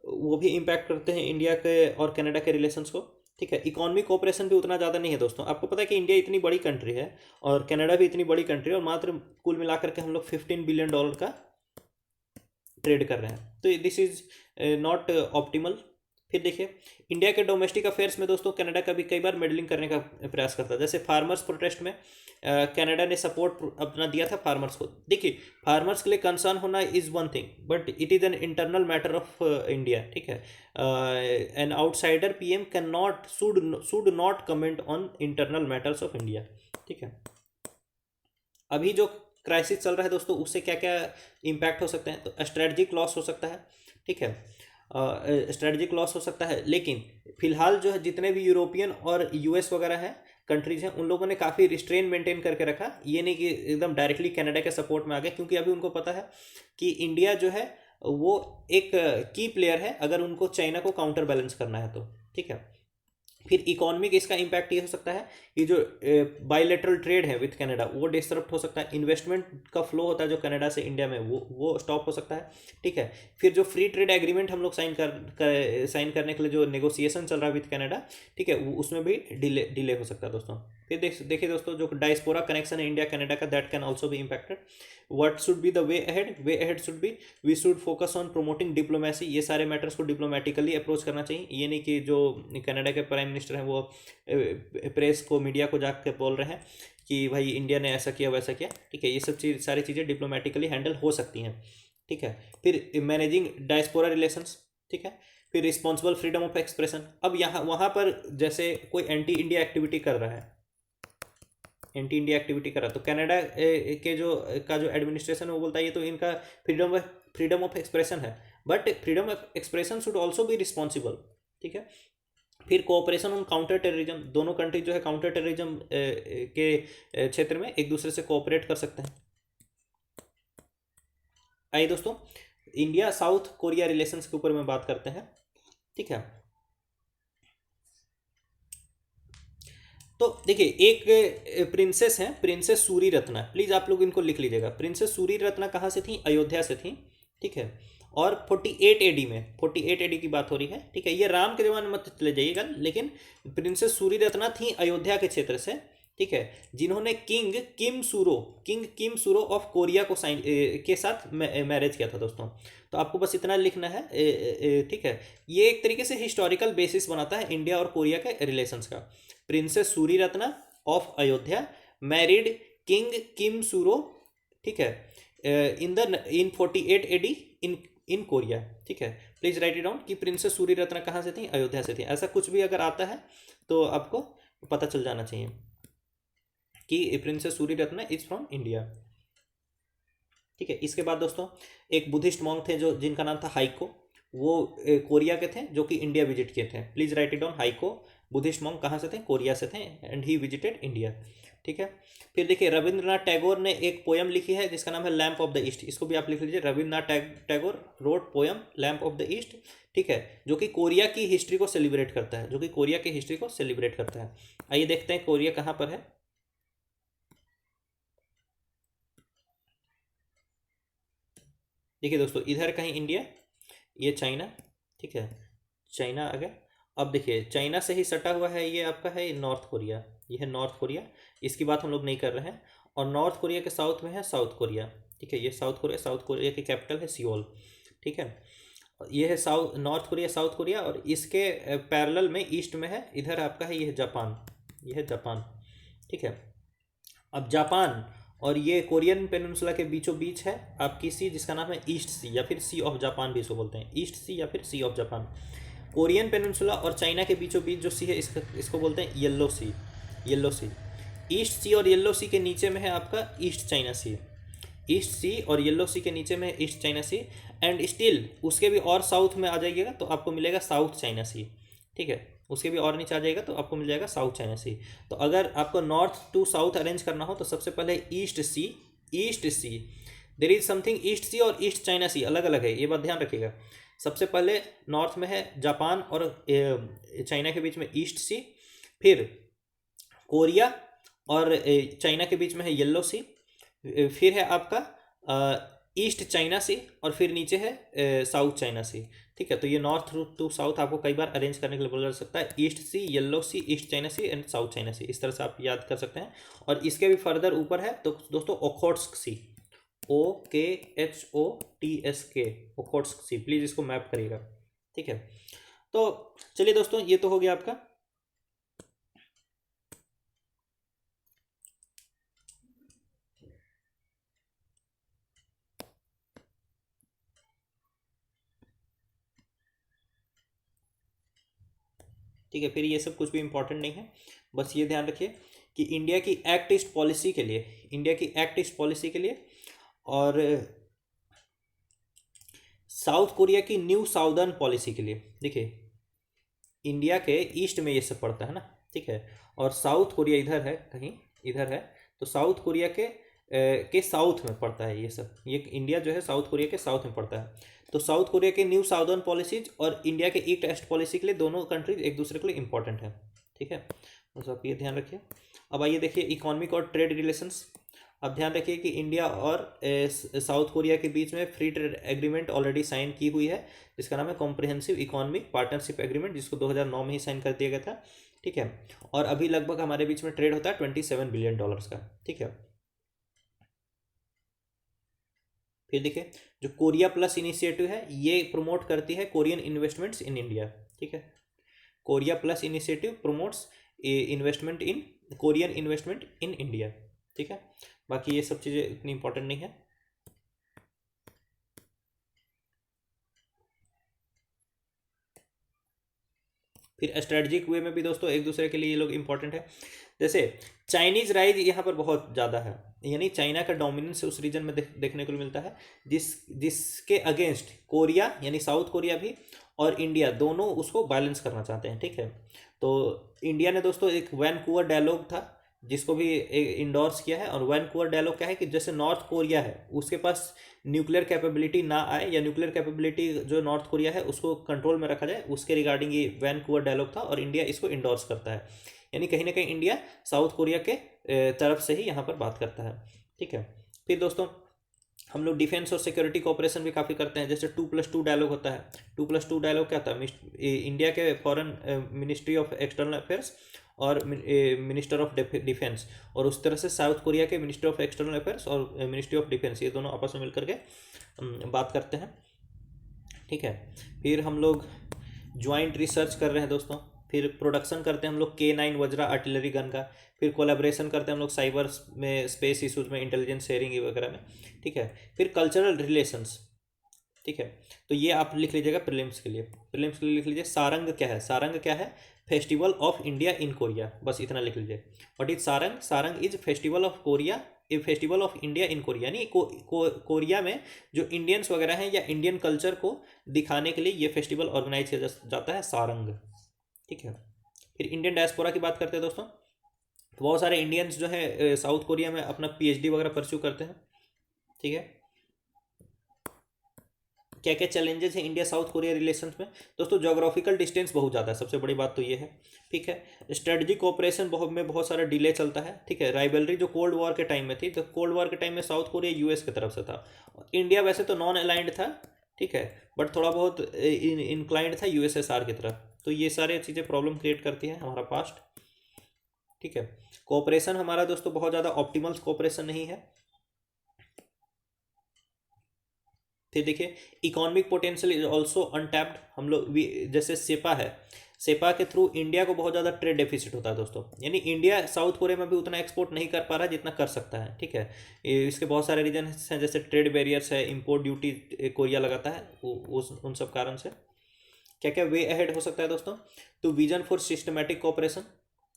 वो भी इम्पैक्ट करते हैं इंडिया के और कनाडा के रिलेशंस को। ठीक है, इकोनॉमिक कोऑपरेशन भी उतना ज़्यादा नहीं है दोस्तों। आपको पता है कि इंडिया इतनी बड़ी कंट्री है और कनाडा भी इतनी बड़ी कंट्री है, और मात्र कुल मिलाकर के हम लोग $15 बिलियन का ट्रेड कर रहे हैं, तो दिस इज नॉट ऑप्टिमल। फिर देखिए इंडिया के डोमेस्टिक अफेयर्स में दोस्तों कनाडा का भी कई बार मेडलिंग करने का प्रयास करता है। जैसे फार्मर्स प्रोटेस्ट में कनाडा ने सपोर्ट अपना दिया था फार्मर्स को। देखिए फार्मर्स के लिए कंसर्न होना is one thing, but it is an internal matter of India. ठीक है, an outsider PM can not should not comment on internal matters of India. ठीक है, अभी जो क्राइसिस चल रहा है दोस्तों उससे क्या क्या इम्पैक्ट हो सकते हैं, तो स्ट्रेटजिक लॉस हो सकता है। ठीक है, स्ट्रेटजिक लॉस हो सकता है, लेकिन फिलहाल जो है जितने भी यूरोपियन और यूएस वगैरह हैं कंट्रीज हैं, उन लोगों ने काफ़ी रिस्ट्रेन मेंटेन करके रखा। ये नहीं कि एकदम डायरेक्टली कनाडा के सपोर्ट में आ गए, क्योंकि अभी उनको पता है कि इंडिया जो है वो एक की प्लेयर है अगर उनको चाइना को काउंटर बैलेंस करना है तो। ठीक है, फिर इकोनॉमिक इसका इम्पैक्ट ये हो सकता है कि जो बायलैटरल ट्रेड है विथ कनाडा वो डिस्टर्ब हो सकता है, इन्वेस्टमेंट का फ्लो होता है जो कनाडा से इंडिया में वो स्टॉप हो सकता है। ठीक है, फिर जो फ्री ट्रेड एग्रीमेंट हम लोग साइन करने के लिए जो नेगोशिएशन चल रहा है विथ कनाडा, ठीक है, उसमें भी डिले हो सकता है दोस्तों। फिर देखिए दोस्तों जो डायस्पोरा कनेक्शन है इंडिया कनाडा का, that can also be impacted. What should be the way ahead should be we should focus on promoting diplomacy. ये सारे मैटर्स को डिप्लोमेटिकली अप्रोच करना चाहिए। ये नहीं कि जो कनाडा के प्राइम मिनिस्टर हैं वो प्रेस को, मीडिया को जाकर बोल रहे हैं कि भाई इंडिया ने ऐसा किया वैसा किया। ठीक है, ये सब सारी चीज़ें डिप्लोमेटिकली हैंडल हो सकती हैं। ठीक है, फिर मैनेजिंग डायस्पोरा रिलेशंस। ठीक है, फिर रिस्पॉन्सिबल फ्रीडम ऑफ एक्सप्रेशन। अब यहाँ वहाँ पर जैसे कोई एंटी इंडिया एक्टिविटी कर रहा है, एंटी इंडिया एक्टिविटी करा, तो कनाडा के जो एडमिनिस्ट्रेशन है वो बोलता है ये तो इनका फ्रीडम ऑफ एक्सप्रेशन है, but freedom of expression should also be responsible. ठीक है, फिर कोऑपरेशन ऑन काउंटर टेररिज्म। दोनों कंट्री जो है काउंटर टेररिज्म के क्षेत्र में एक दूसरे से कोऑपरेट कर सकते हैं। आइए दोस्तों इंडिया साउथ कोरिया रिलेशंस के ऊपर में बात करते हैं। ठीक है, तो देखिए एक प्रिंसेस है, प्रिंसेस सूरी रत्ना, प्लीज़ आप लोग इनको लिख लीजिएगा। प्रिंसेस सूरी रत्ना कहाँ से थी, अयोध्या से थी। ठीक है, और 48 एडी में, 48 एडी की बात हो रही है। ठीक है, ये राम के जमाने में मत चले जाइएगा, लेकिन प्रिंसेस सूरी रत्ना थी अयोध्या के क्षेत्र से। ठीक है, जिन्होंने किंग किम सूरो ऑफ कोरिया को साइन के साथ मैरिज किया था दोस्तों। तो आपको बस इतना लिखना है। ठीक है, ये एक तरीके से हिस्टोरिकल बेसिस बनाता है इंडिया और कोरिया के रिलेशंस का। Princess Suri Ratna of Ayodhya married king Kim Suro, ठीक है, इन 48 एडी इन कोरिया, ठीक है। प्लीज राइट इट डाउन कि प्रिंसेस सूरी रत्ना कहाँ से थी, अयोध्या से थी। ऐसा कुछ भी अगर आता है तो आपको पता चल जाना चाहिए कि princess Suri Ratna is from India, ठीक है। इसके बाद दोस्तों एक बुद्धिस्ट मॉन्क थे जो जिनका नाम था हाइको, वो कोरिया के थे जो कि इंडिया विजिट किए थे। Please write it down, haiku Buddhist monk कहाँ से थे, कोरिया से थे, एंड ही विजिटेड इंडिया, ठीक है। फिर देखिए रविंद्रनाथ टैगोर ने एक पोयम लिखी है जिसका नाम है लैम्प ऑफ द ईस्ट, इसको भी आप लिख लीजिए, Rabindranath Tagore wrote poem lamp of the east, ठीक है, जो कि कोरिया की हिस्ट्री को सेलिब्रेट करता है, जो कि कोरिया की हिस्ट्री को सेलिब्रेट करता है। आइए देखते हैं कोरिया कहाँ पर है। देखिए दोस्तों इधर कहीं इंडिया, ये चाइना, ठीक है, चाइना आ गया। अब देखिए चाइना से ही सटा हुआ है ये आपका है नॉर्थ कोरिया, ये है नॉर्थ कोरिया, इसकी बात हम लोग नहीं कर रहे हैं। और नॉर्थ कोरिया के साउथ में है साउथ कोरिया, ठीक है, ये साउथ कोरिया, साउथ कोरिया की कैपिटल है सियोल, ठीक है। ये है south north Korea, south Korea, और इसके पैरेलल में ईस्ट में है, इधर आपका है ये है जापान, ये है जापान, ठीक है। अब जापान और ये कोरियन पेनिनसुला के बीचों बीच है आपकी सी, जिसका नाम है ईस्ट सी या फिर सी ऑफ जापान भी इसको बोलते हैं, ईस्ट सी या फिर Sea of Japan. Korean peninsula और चाइना के बीचों बीच जो सी है इसको बोलते हैं येलो सी, येलो सी। ईस्ट सी और येलो सी के नीचे में है आपका ईस्ट चाइना सी, ईस्ट सी और येलो सी के नीचे में East China C, and still उसके भी और साउथ में आ जाइएगा तो आपको मिलेगा साउथ चाइना सी, ठीक है, उसके भी और नीचे आ जाएगा तो आपको मिल जाएगा साउथ चाइना सी। तो अगर आपको नॉर्थ टू साउथ अरेंज करना हो तो सबसे पहले east sea, east sea, there is something east सी और ईस्ट चाइना सी अलग अलग है, ये बात ध्यान रखिएगा। सबसे पहले नॉर्थ में है जापान और चाइना के बीच में ईस्ट सी, फिर कोरिया और चाइना के बीच में है येलो सी, फिर है आपका ईस्ट चाइना सी, और फिर नीचे है साउथ चाइना सी, ठीक है। तो ये नॉर्थ टू साउथ आपको कई बार अरेंज करने के लिए बोला जा सकता है, east sea, yellow C, east China C and south China sea, इस तरह से आप याद कर सकते हैं। और इसके भी फर्दर ऊपर है तो दोस्तों ओखोट्स्क सी, OKHOTSK, ओखोट्स्क सी, प्लीज इसको मैप करिएगा, ठीक है। तो चलिए दोस्तों ये तो हो गया आपका। ठीक है, फिर ये सब कुछ भी इंपॉर्टेंट नहीं है, बस ये ध्यान रखिए कि इंडिया की एक्ट ईस्ट पॉलिसी के लिए, इंडिया की एक्ट ईस्ट पॉलिसी के लिए और साउथ कोरिया की न्यू साउदर्न पॉलिसी के लिए, देखिए इंडिया के ईस्ट में ये सब पड़ता है ना, ठीक है, और साउथ कोरिया इधर है कहीं, इधर है, तो साउथ कोरिया के साउथ में पड़ता है ये सब, ये इंडिया जो है साउथ कोरिया के साउथ में पड़ता है। तो साउथ कोरिया के न्यू साउदर्न पॉलिसीज और इंडिया के ईस्ट ईस्ट पॉलिसी के लिए दोनों कंट्रीज एक दूसरे के लिए इंपॉर्टेंट है, ठीक है, बस आप ये ध्यान रखिए। अब आइए देखिए इकोनॉमिक और ट्रेड रिलेशंस। अब ध्यान रखिए कि इंडिया और साउथ कोरिया के बीच में free trade agreement already sign की हुई है, जिसका नाम है कॉम्प्रिहेंसिव इकोनॉमिक पार्टनरशिप एग्रीमेंट, जिसको 2009 में ही साइन कर दिया गया था, ठीक है। और अभी लगभग हमारे बीच में ट्रेड होता है $27 बिलियन का, ठीक है। फिर देखिए जो कोरिया प्लस इनिशिएटिव है ये प्रमोट करती है कोरियन इन्वेस्टमेंट्स इन इंडिया, ठीक है, Korea plus initiative promotes investment in Korean investment in India, ठीक है। बाकी ये सब चीज़ें इतनी इंपॉर्टेंट नहीं है। फिर स्ट्रेटजिक वे में भी दोस्तों एक दूसरे के लिए ये लोग इंपॉर्टेंट है। जैसे चाइनीज राइज यहाँ पर बहुत ज़्यादा है, यानी चाइना का डोमिनेंस उस रीजन में देखने को मिलता है, जिसके अगेंस्ट कोरिया यानी साउथ कोरिया भी और इंडिया दोनों उसको बैलेंस करना चाहते हैं, ठीक है। तो इंडिया ने दोस्तों एक वैनकूवर डायलॉग था जिसको भी इंडोर्स किया है, और वैनकूवर डायलॉग क्या है कि जैसे नॉर्थ कोरिया है उसके पास न्यूक्लियर कैपेबिलिटी ना आए, या न्यूक्लियर कैपेबिलिटी जो नॉर्थ कोरिया है उसको कंट्रोल में रखा जाए, उसके रिगार्डिंग ये वैनकूवर डायलॉग था, और इंडिया इसको इंडोर्स करता है, यानी कहीं ना कहीं इंडिया साउथ कोरिया के तरफ से ही यहाँ पर बात करता है, ठीक है। फिर दोस्तों हम लोग डिफेंस और सिक्योरिटी कोऑपरेशन भी काफ़ी करते हैं, जैसे 2+2 डायलॉग होता है। 2+2 डायलॉग क्या होता है, इंडिया के foreign ministry of external affairs और मिनिस्टर ऑफ डिफेंस, और उस तरह से साउथ कोरिया के मिनिस्टर ऑफ एक्सटर्नल अफेयर्स और मिनिस्ट्री ऑफ डिफेंस, ये दोनों आपस में मिलकर के बात करते हैं, ठीक है। फिर हम लोग ज्वाइंट रिसर्च कर रहे हैं दोस्तों, फिर प्रोडक्शन करते हैं हम लोग K9 वज्रा आर्टिलरी गन का। फिर कोलैबोरेशन करते हैं हम लोग साइबर में, स्पेस इशूज़ में, इंटेलिजेंस शेयरिंग वगैरह में, ठीक है। फिर कल्चरल रिलेशंस, ठीक है। तो ये आप लिख लीजिएगा प्रीलिम्स के लिए। प्रीलिम्स के लिए लिख लीजिए सारंग क्या है। सारंग क्या है? Festival of India in Korea, बस इतना लिख लीजिए। What is Sarang? Sarang is festival of Korea, A festival of India in Korea, यानी कोरिया में जो इंडियंस वगैरह हैं या इंडियन कल्चर को दिखाने के लिए ये फेस्टिवल ऑर्गेनाइज किया जाता है, सारंग, ठीक है। फिर इंडियन डायस्पोरा की बात करते हैं दोस्तों। तो बहुत सारे इंडियंस जो है साउथ कोरिया में अपना PhD वगैरह परस्यू करते हैं, ठीक है। क्या क्या चैलेंजेस हैं इंडिया साउथ कोरिया रिलेशंस में? दोस्तों जोग्राफिकल डिस्टेंस बहुत ज़्यादा है, सबसे बड़ी बात तो ये है, ठीक है। स्ट्रेटजिक कोऑपरेशन बहुत सारा डिले चलता है, ठीक है। राइवलरी जो कोल्ड वॉर के टाइम में थी, तो कोल्ड वॉर के टाइम में साउथ कोरिया US की तरफ से था। इंडिया वैसे तो नॉन अलाइंड था, ठीक है, बट थोड़ा बहुत इंक्लाइंड था USSR की तरफ। तो ये सारी चीज़ें प्रॉब्लम क्रिएट करती हैं हमारा पास्ट, ठीक है। कोऑपरेशन हमारा दोस्तों बहुत ज़्यादा ऑप्टिमल कोऑपरेशन नहीं है। फिर देखिए economic potential is also untapped. हम लोग जैसे सेपा है, सेपा के थ्रू इंडिया को बहुत ज़्यादा ट्रेड डेफिसिट होता है दोस्तों, यानी इंडिया साउथ कोरिया में भी उतना एक्सपोर्ट नहीं कर पा रहा है जितना कर सकता है, ठीक है। इसके बहुत सारे रीजन हैं, जैसे ट्रेड बैरियर्स है, इंपोर्ट ड्यूटी कोरिया लगाता है, उन सब कारण से। क्या क्या वे अहेड हो सकता है दोस्तों? तो विजन फॉर सिस्टमेटिक कोऑपरेशन,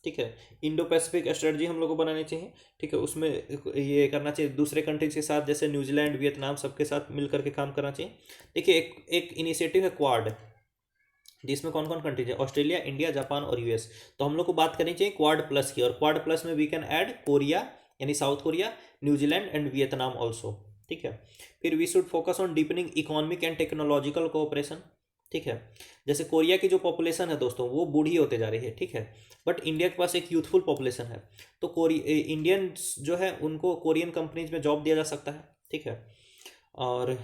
ठीक है। इंडो पैसिफिक स्ट्रेटजी हम लोग को बनानी चाहिए, ठीक है। उसमें ये करना चाहिए दूसरे कंट्रीज के साथ, जैसे न्यूजीलैंड, वियतनाम, सबके साथ मिल करके काम करना चाहिए। देखिए एक इनिशिएटिव है क्वाड, जिसमें कौन कौन कंट्रीज है? ऑस्ट्रेलिया, इंडिया, जापान और US। तो हम लोग को बात करनी चाहिए क्वाड प्लस की, और क्वाड प्लस में वी कैन ऐड कोरिया, यानी South Korea, New Zealand and Vietnam also, ठीक है। फिर we should focus on deepening economic and technological cooperation, ठीक है। जैसे कोरिया की जो पॉपुलेशन है दोस्तों वो बूढ़ी होते जा रही है, ठीक है, बट इंडिया के पास एक यूथफुल पॉपुलेशन है। तो इंडियंस जो है उनको कोरियन कंपनीज में जॉब दिया जा सकता है, ठीक है। और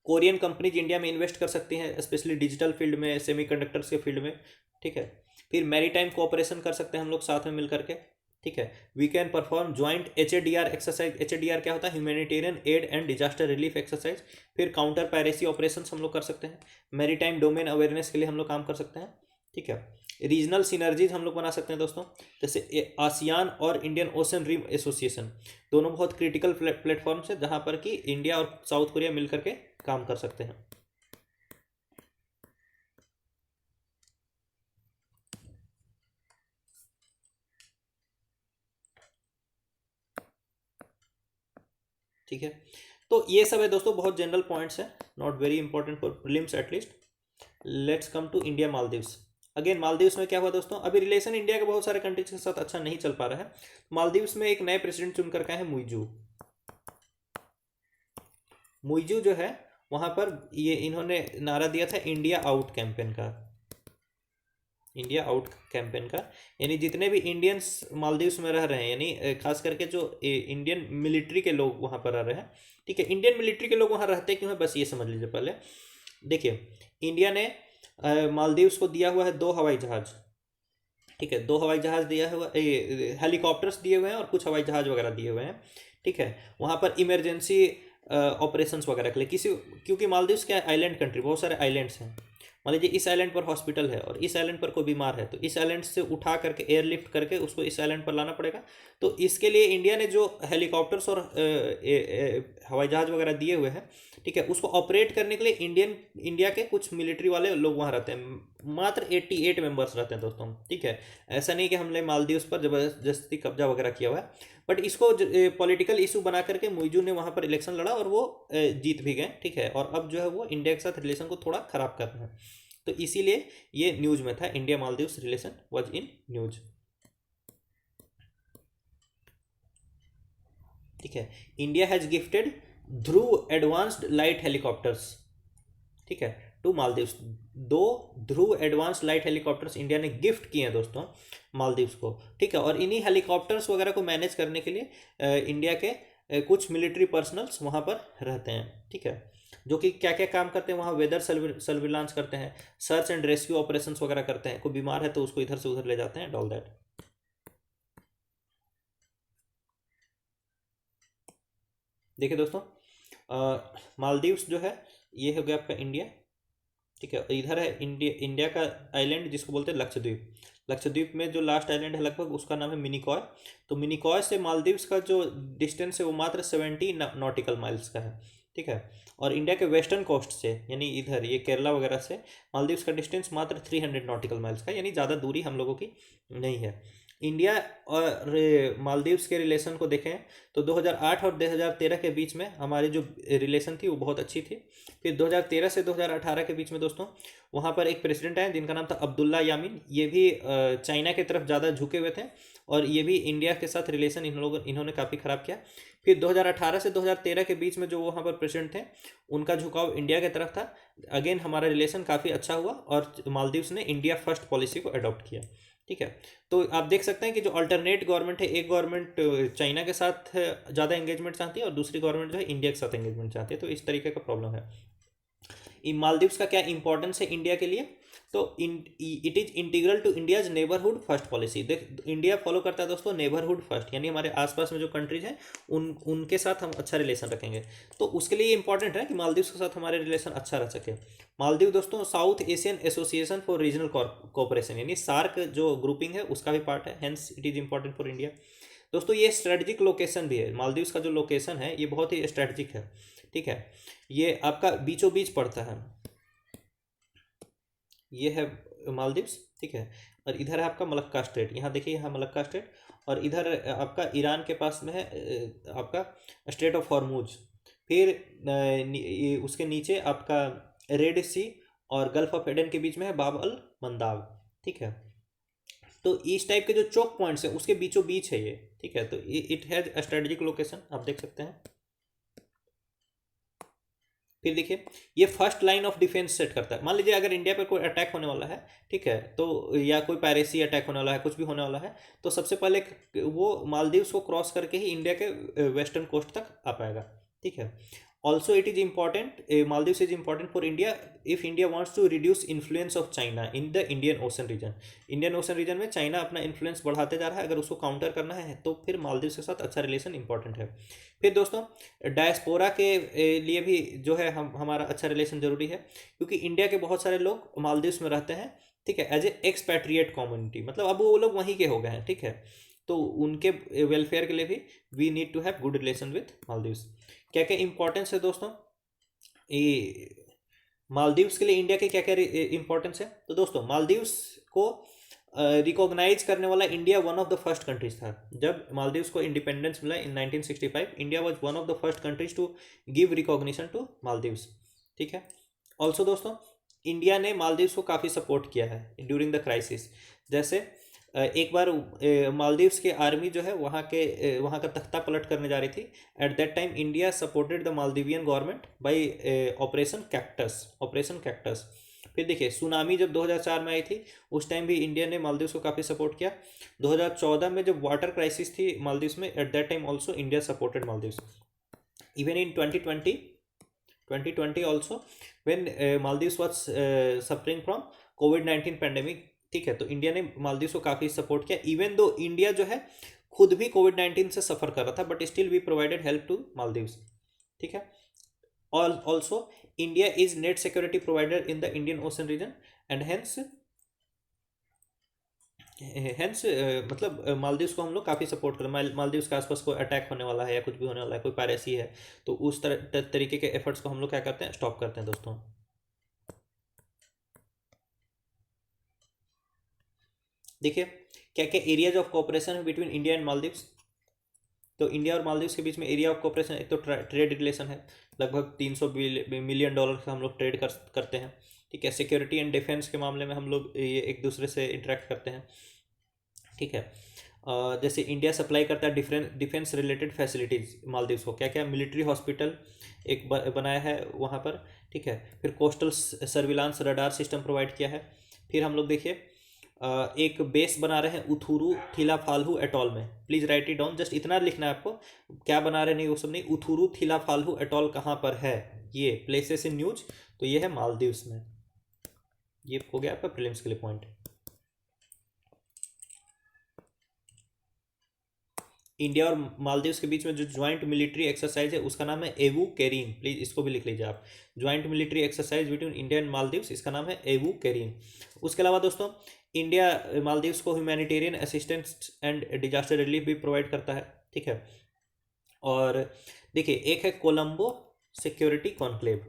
कोरियन कंपनीज इंडिया में इन्वेस्ट कर सकती हैं, स्पेशली डिजिटल फील्ड में, सेमीकंडक्टर्स के फील्ड में, ठीक है। फिर मैरीटाइम कोऑपरेशन कर सकते हैं हम लोग साथ में मिल करके, ठीक है। We can perform joint HADR exercise. HADR क्या होता है? Humanitarian aid and disaster relief exercise. फिर काउंटर पायरेसी ऑपरेशन हम लोग कर सकते हैं। मैरीटाइम डोमेन अवेयरनेस के लिए हम लोग काम कर सकते हैं, ठीक है। रीजनल सिनर्जीज हम लोग बना सकते हैं दोस्तों, जैसे आसियान और इंडियन ओशन रिम एसोसिएशन, दोनों बहुत क्रिटिकल प्लेटफॉर्म्स है जहाँ पर कि इंडिया और साउथ कोरिया मिल करके काम कर सकते हैं। ठीक है, तो ये सब है दोस्तों, बहुत जनरल पॉइंट्स है, not very important for prelims at least. Let's come to India Maldives. Again Maldives में क्या हुआ दोस्तों? अभी रिलेशन इंडिया के बहुत सारे कंट्रीज के साथ अच्छा नहीं चल पा रहा है। मालदीव्स में एक नए प्रेसिडेंट चुनकर के हैं, मुइजू। मुइजू जो है वहां पर ये इन्होंने नारा दिया था इंडिया आउट कैंपेन का, इंडिया आउट कैंपेन का। यानी जितने भी इंडियंस मालदीव्स में रह रहे हैं, यानी खास करके जो इंडियन मिलिट्री के लोग वहाँ पर रह रहे हैं, ठीक है। इंडियन मिलिट्री के लोग वहाँ रहते क्यों हैं, बस ये समझ लीजिए पहले। देखिए इंडिया ने मालदीव्स को दिया हुआ है 2 हवाई जहाज, ठीक है। 2 हवाई जहाज दिया हुआ, हेलीकॉप्टर्स दिए हुए हैं और कुछ हवाई जहाज वगैरह दिए हुए हैं, ठीक है। वहाँ पर इमरजेंसी ऑपरेशंस वगैरह के लिए क्योंकि मालदीव्स क्या आइलैंड कंट्री, बहुत सारे आइलैंड्स हैं। मान लीजिए इस आइलैंड पर हॉस्पिटल है और इस आइलैंड पर कोई बीमार है, तो इस आइलैंड से उठा करके एयरलिफ्ट करके उसको इस आइलैंड पर लाना पड़ेगा। तो इसके लिए इंडिया ने जो हेलीकॉप्टर्स और हवाई जहाज वगैरह दिए हुए हैं, ठीक है, उसको ऑपरेट करने के लिए इंडिया के कुछ मिलिट्री वाले लोग वहाँ रहते हैं। मात्र 88 मेंबर्स रहते हैं दोस्तों, ठीक है। ऐसा नहीं कि हमने मालदीव्स पर जबरदस्ती कब्जा वगैरह किया हुआ है, बट इसको पॉलिटिकल इशू बना करके मुइजू ने वहाँ पर इलेक्शन लड़ा और वो जीत भी गए, ठीक है। और अब जो है वो इंडिया के साथ रिलेशन को थोड़ा खराब कर रहे हैं, तो इसीलिए ये न्यूज में था, India Maldives relation was in news, ठीक है। India has gifted Dhruv advanced light helicopters, ठीक है, to Maldives. 2 Dhruv advance light helicopters India ने गिफ्ट किए हैं दोस्तों मालदीव्स को, ठीक है। और इन्हीं हेलीकॉप्टर्स वगैरह को मैनेज करने के लिए इंडिया के कुछ मिलिट्री पर्सनल्स वहाँ पर रहते हैं, ठीक है, जो कि क्या क्या काम करते हैं वहाँ? वेदर सर्विलांस करते हैं, सर्च एंड रेस्क्यू ऑपरेशंस वगैरह करते हैं, कोई बीमार है तो उसको इधर से उधर ले जाते हैं, ऑल दैट। देखिए दोस्तों मालदीव्स जो है ये हो गया आपका इंडिया, ठीक है। और इधर है इंडिया का आइलैंड जिसको बोलते हैं लक्षद्वीप। लक्षद्वीप में जो लास्ट आइलैंड है लगभग उसका नाम है मिनिकॉय। तो मिनिकॉय से मालदीव्स का जो डिस्टेंस है वो मात्र 70 नॉटिकल माइल्स का है। ठीक है। और इंडिया के वेस्टर्न कोस्ट से यानी इधर ये केरला वगैरह से मालदीव्स का डिस्टेंस मात्र 300 नॉटिकल माइल्स का, यानी ज़्यादा दूरी हम लोगों की नहीं है। इंडिया और मालदीव्स के रिलेशन को देखें तो 2008 और 2013 के बीच में हमारी जो रिलेशन थी वो बहुत अच्छी थी। फिर 2013 से 2018 के बीच में दोस्तों वहाँ पर एक प्रेसिडेंट आए जिनका नाम था अब्दुल्ला यामीन। ये भी चाइना की तरफ ज़्यादा झुके हुए थे और ये भी इंडिया के साथ रिलेशन इन्होंने काफ़ी ख़राब किया। फिर 2018 से 2013 के बीच में जो वहाँ पर प्रेसिडेंट थे उनका झुकाव इंडिया की तरफ था। अगेन हमारा रिलेशन काफ़ी अच्छा हुआ और मालदीव्स ने इंडिया फर्स्ट पॉलिसी को अडॉप्ट किया। ठीक है। तो आप देख सकते हैं कि जो अल्टरनेट गवर्नमेंट है, एक गवर्नमेंट चाइना के साथ ज़्यादा एंगेजमेंट चाहती है और दूसरी गवर्नमेंट जो है इंडिया के साथ एंगेजमेंट चाहती है। तो इस तरीके का प्रॉब्लम है। मालदीव्स का क्या इंपॉर्टेंस है इंडिया के लिए, तो it is integral to India's neighbourhood first policy. देख इंडिया फॉलो करता है दोस्तों नेबरहुड फर्स्ट, यानी हमारे आसपास में जो कंट्रीज हैं उनके साथ हम अच्छा रिलेशन रखेंगे। तो उसके लिए इंपॉर्टेंट है कि मालदीव्स के साथ हमारे रिलेशन अच्छा रह सके। मालदीव दोस्तों south Asian association for regional cooperation यानी सार्क जो ग्रुपिंग है उसका भी पार्ट है, hence it is important for India. दोस्तों ये स्ट्रेटजिक लोकेशन भी है, मालदीव्स का जो लोकेशन है ये बहुत ही स्ट्रेटजिक है। ठीक है। ये आपका बीचों बीच पड़ता है, ये है मालदीव्स। ठीक है। और इधर है आपका मलक्का स्ट्रेट, यहाँ देखिए यहाँ मलक्का स्ट्रेट, और इधर आपका ईरान के पास में है आपका स्ट्रेट ऑफ हॉर्मुज। फिर उसके नीचे आपका रेड सी और गल्फ ऑफ एडन के बीच में है बाब अल मंदाब। ठीक है। तो इस टाइप के जो चोक पॉइंट्स है उसके बीचों बीच है ये। ठीक है। तो it has a strategic location, आप देख सकते हैं। फिर देखिए ये first line of defence set करता है। मान लीजिए अगर इंडिया पर कोई अटैक होने वाला है, ठीक है, तो या कोई पायरेसी अटैक होने वाला है, कुछ भी होने वाला है, तो सबसे पहले वो मालदीव्स को क्रॉस करके ही इंडिया के वेस्टर्न कोस्ट तक आ पाएगा। ठीक है। Also it is important, Maldives is important for India if India wants to reduce influence of China in the Indian Ocean region. Indian Ocean region में चाइना अपना इन्फ्लुएंस बढ़ाते जा रहा है, अगर उसको काउंटर करना है तो फिर मालदीव्स के साथ अच्छा रिलेशन इंपॉर्टेंट है। फिर दोस्तों डायस्पोरा के लिए भी जो है हम हमारा अच्छा रिलेशन ज़रूरी है, क्योंकि इंडिया के बहुत सारे लोग मालदीव्स में रहते हैं। ठीक है। एज ए एक्सपैट्रिएट कम्युनिटी, मतलब अब वो लोग वहीं के हो गए हैं। ठीक है। तो उनके वेलफेयर के लिए भी we need to have good relation with Maldives. क्या क्या इंपॉर्टेंस है दोस्तों ये मालदीव्स के लिए, इंडिया के क्या क्या इंपॉर्टेंस है। तो दोस्तों मालदीव्स को रिकॉग्नाइज करने वाला India one of the first countries था। जब मालदीव्स को इंडिपेंडेंस मिला in 1965, India was one of the first countries to give recognition to Maldives. ठीक है। ऑल्सो दोस्तों इंडिया ने मालदीव्स को काफ़ी सपोर्ट किया है ड्यूरिंग द क्राइसिस। जैसे एक बार मालदीव्स के आर्मी जो है वहाँ का तख्ता पलट करने जा रही थी। At that time India supported the Maldivian government by operation cactus. फिर देखिए सुनामी जब 2004 में आई थी उस टाइम भी इंडिया ने मालदीव्स को काफ़ी सपोर्ट किया। 2014 में जब वाटर क्राइसिस थी मालदीव्स में, at that time also India supported Maldives. Even in 2020 also when Maldives was suffering from covid pandemic. ठीक है। तो इंडिया ने मालदीव्स को काफ़ी सपोर्ट किया, इवन दो इंडिया जो है खुद भी कोविड-19 से सफ़र कर रहा था, but still we provided help to Maldives. ठीक है। Also India is net security provider in the Indian Ocean region and hence hence मतलब मालदीव्स को हम लोग काफ़ी सपोर्ट कर मालदीव्स के आसपास कोई अटैक होने वाला है या कुछ भी होने वाला है, कोई पायरेसी है, तो उस तरीके के एफर्ट्स को हम लोग क्या करते हैं, स्टॉप करते हैं दोस्तों। देखिए क्या क्या एरियाज ऑफ कोऑपरेशन है बिटवीन इंडिया एंड मालदीव्स। तो इंडिया और मालदीव्स के बीच में एरिया ऑफ कोऑपरेशन, एक तो ट्रेड रिलेशन है, लगभग 300 मिलियन डॉलर का हम लोग ट्रेड करते हैं। ठीक है। सिक्योरिटी एंड डिफेंस के मामले में हम लोग ये एक दूसरे से इंटरेक्ट करते हैं। ठीक है। जैसे इंडिया सप्लाई करता है डिफेंस रिलेटेड फैसिलिटीज़ मालदीव्स को, क्या क्या मिलिट्री हॉस्पिटल एक बनाया है वहाँ पर। ठीक है। फिर coastal surveillance radar system provide किया है। फिर हम लोग देखिए एक बेस बना रहे हैं उथुरू थिलाफाल्हू एटॉल में। Please write it down, just इतना लिखना है आपको, क्या बना रहे नहीं वो सब नहीं। उथुरू थिलाफाल्हू एटॉल कहाँ पर है, ये प्लेसेस इन न्यूज, तो ये है मालदीव्स में। ये हो गया आपका प्रीलिम्स के लिए पॉइंट। इंडिया और मालदीव्स के बीच में जो ज्वाइंट मिलिट्री एक्सरसाइज है उसका नाम है एवू कैरीन, प्लीज इसको भी लिख लीजिए आप। Joint military exercise between India and Maldives, इसका नाम है एवू कैरीन। उसके अलावा दोस्तों इंडिया मालदीव्स को humanitarian assistance and disaster relief भी प्रोवाइड करता है, ठीक है। और देखिए एक है कोलंबो सिक्योरिटी कॉन्क्लेव,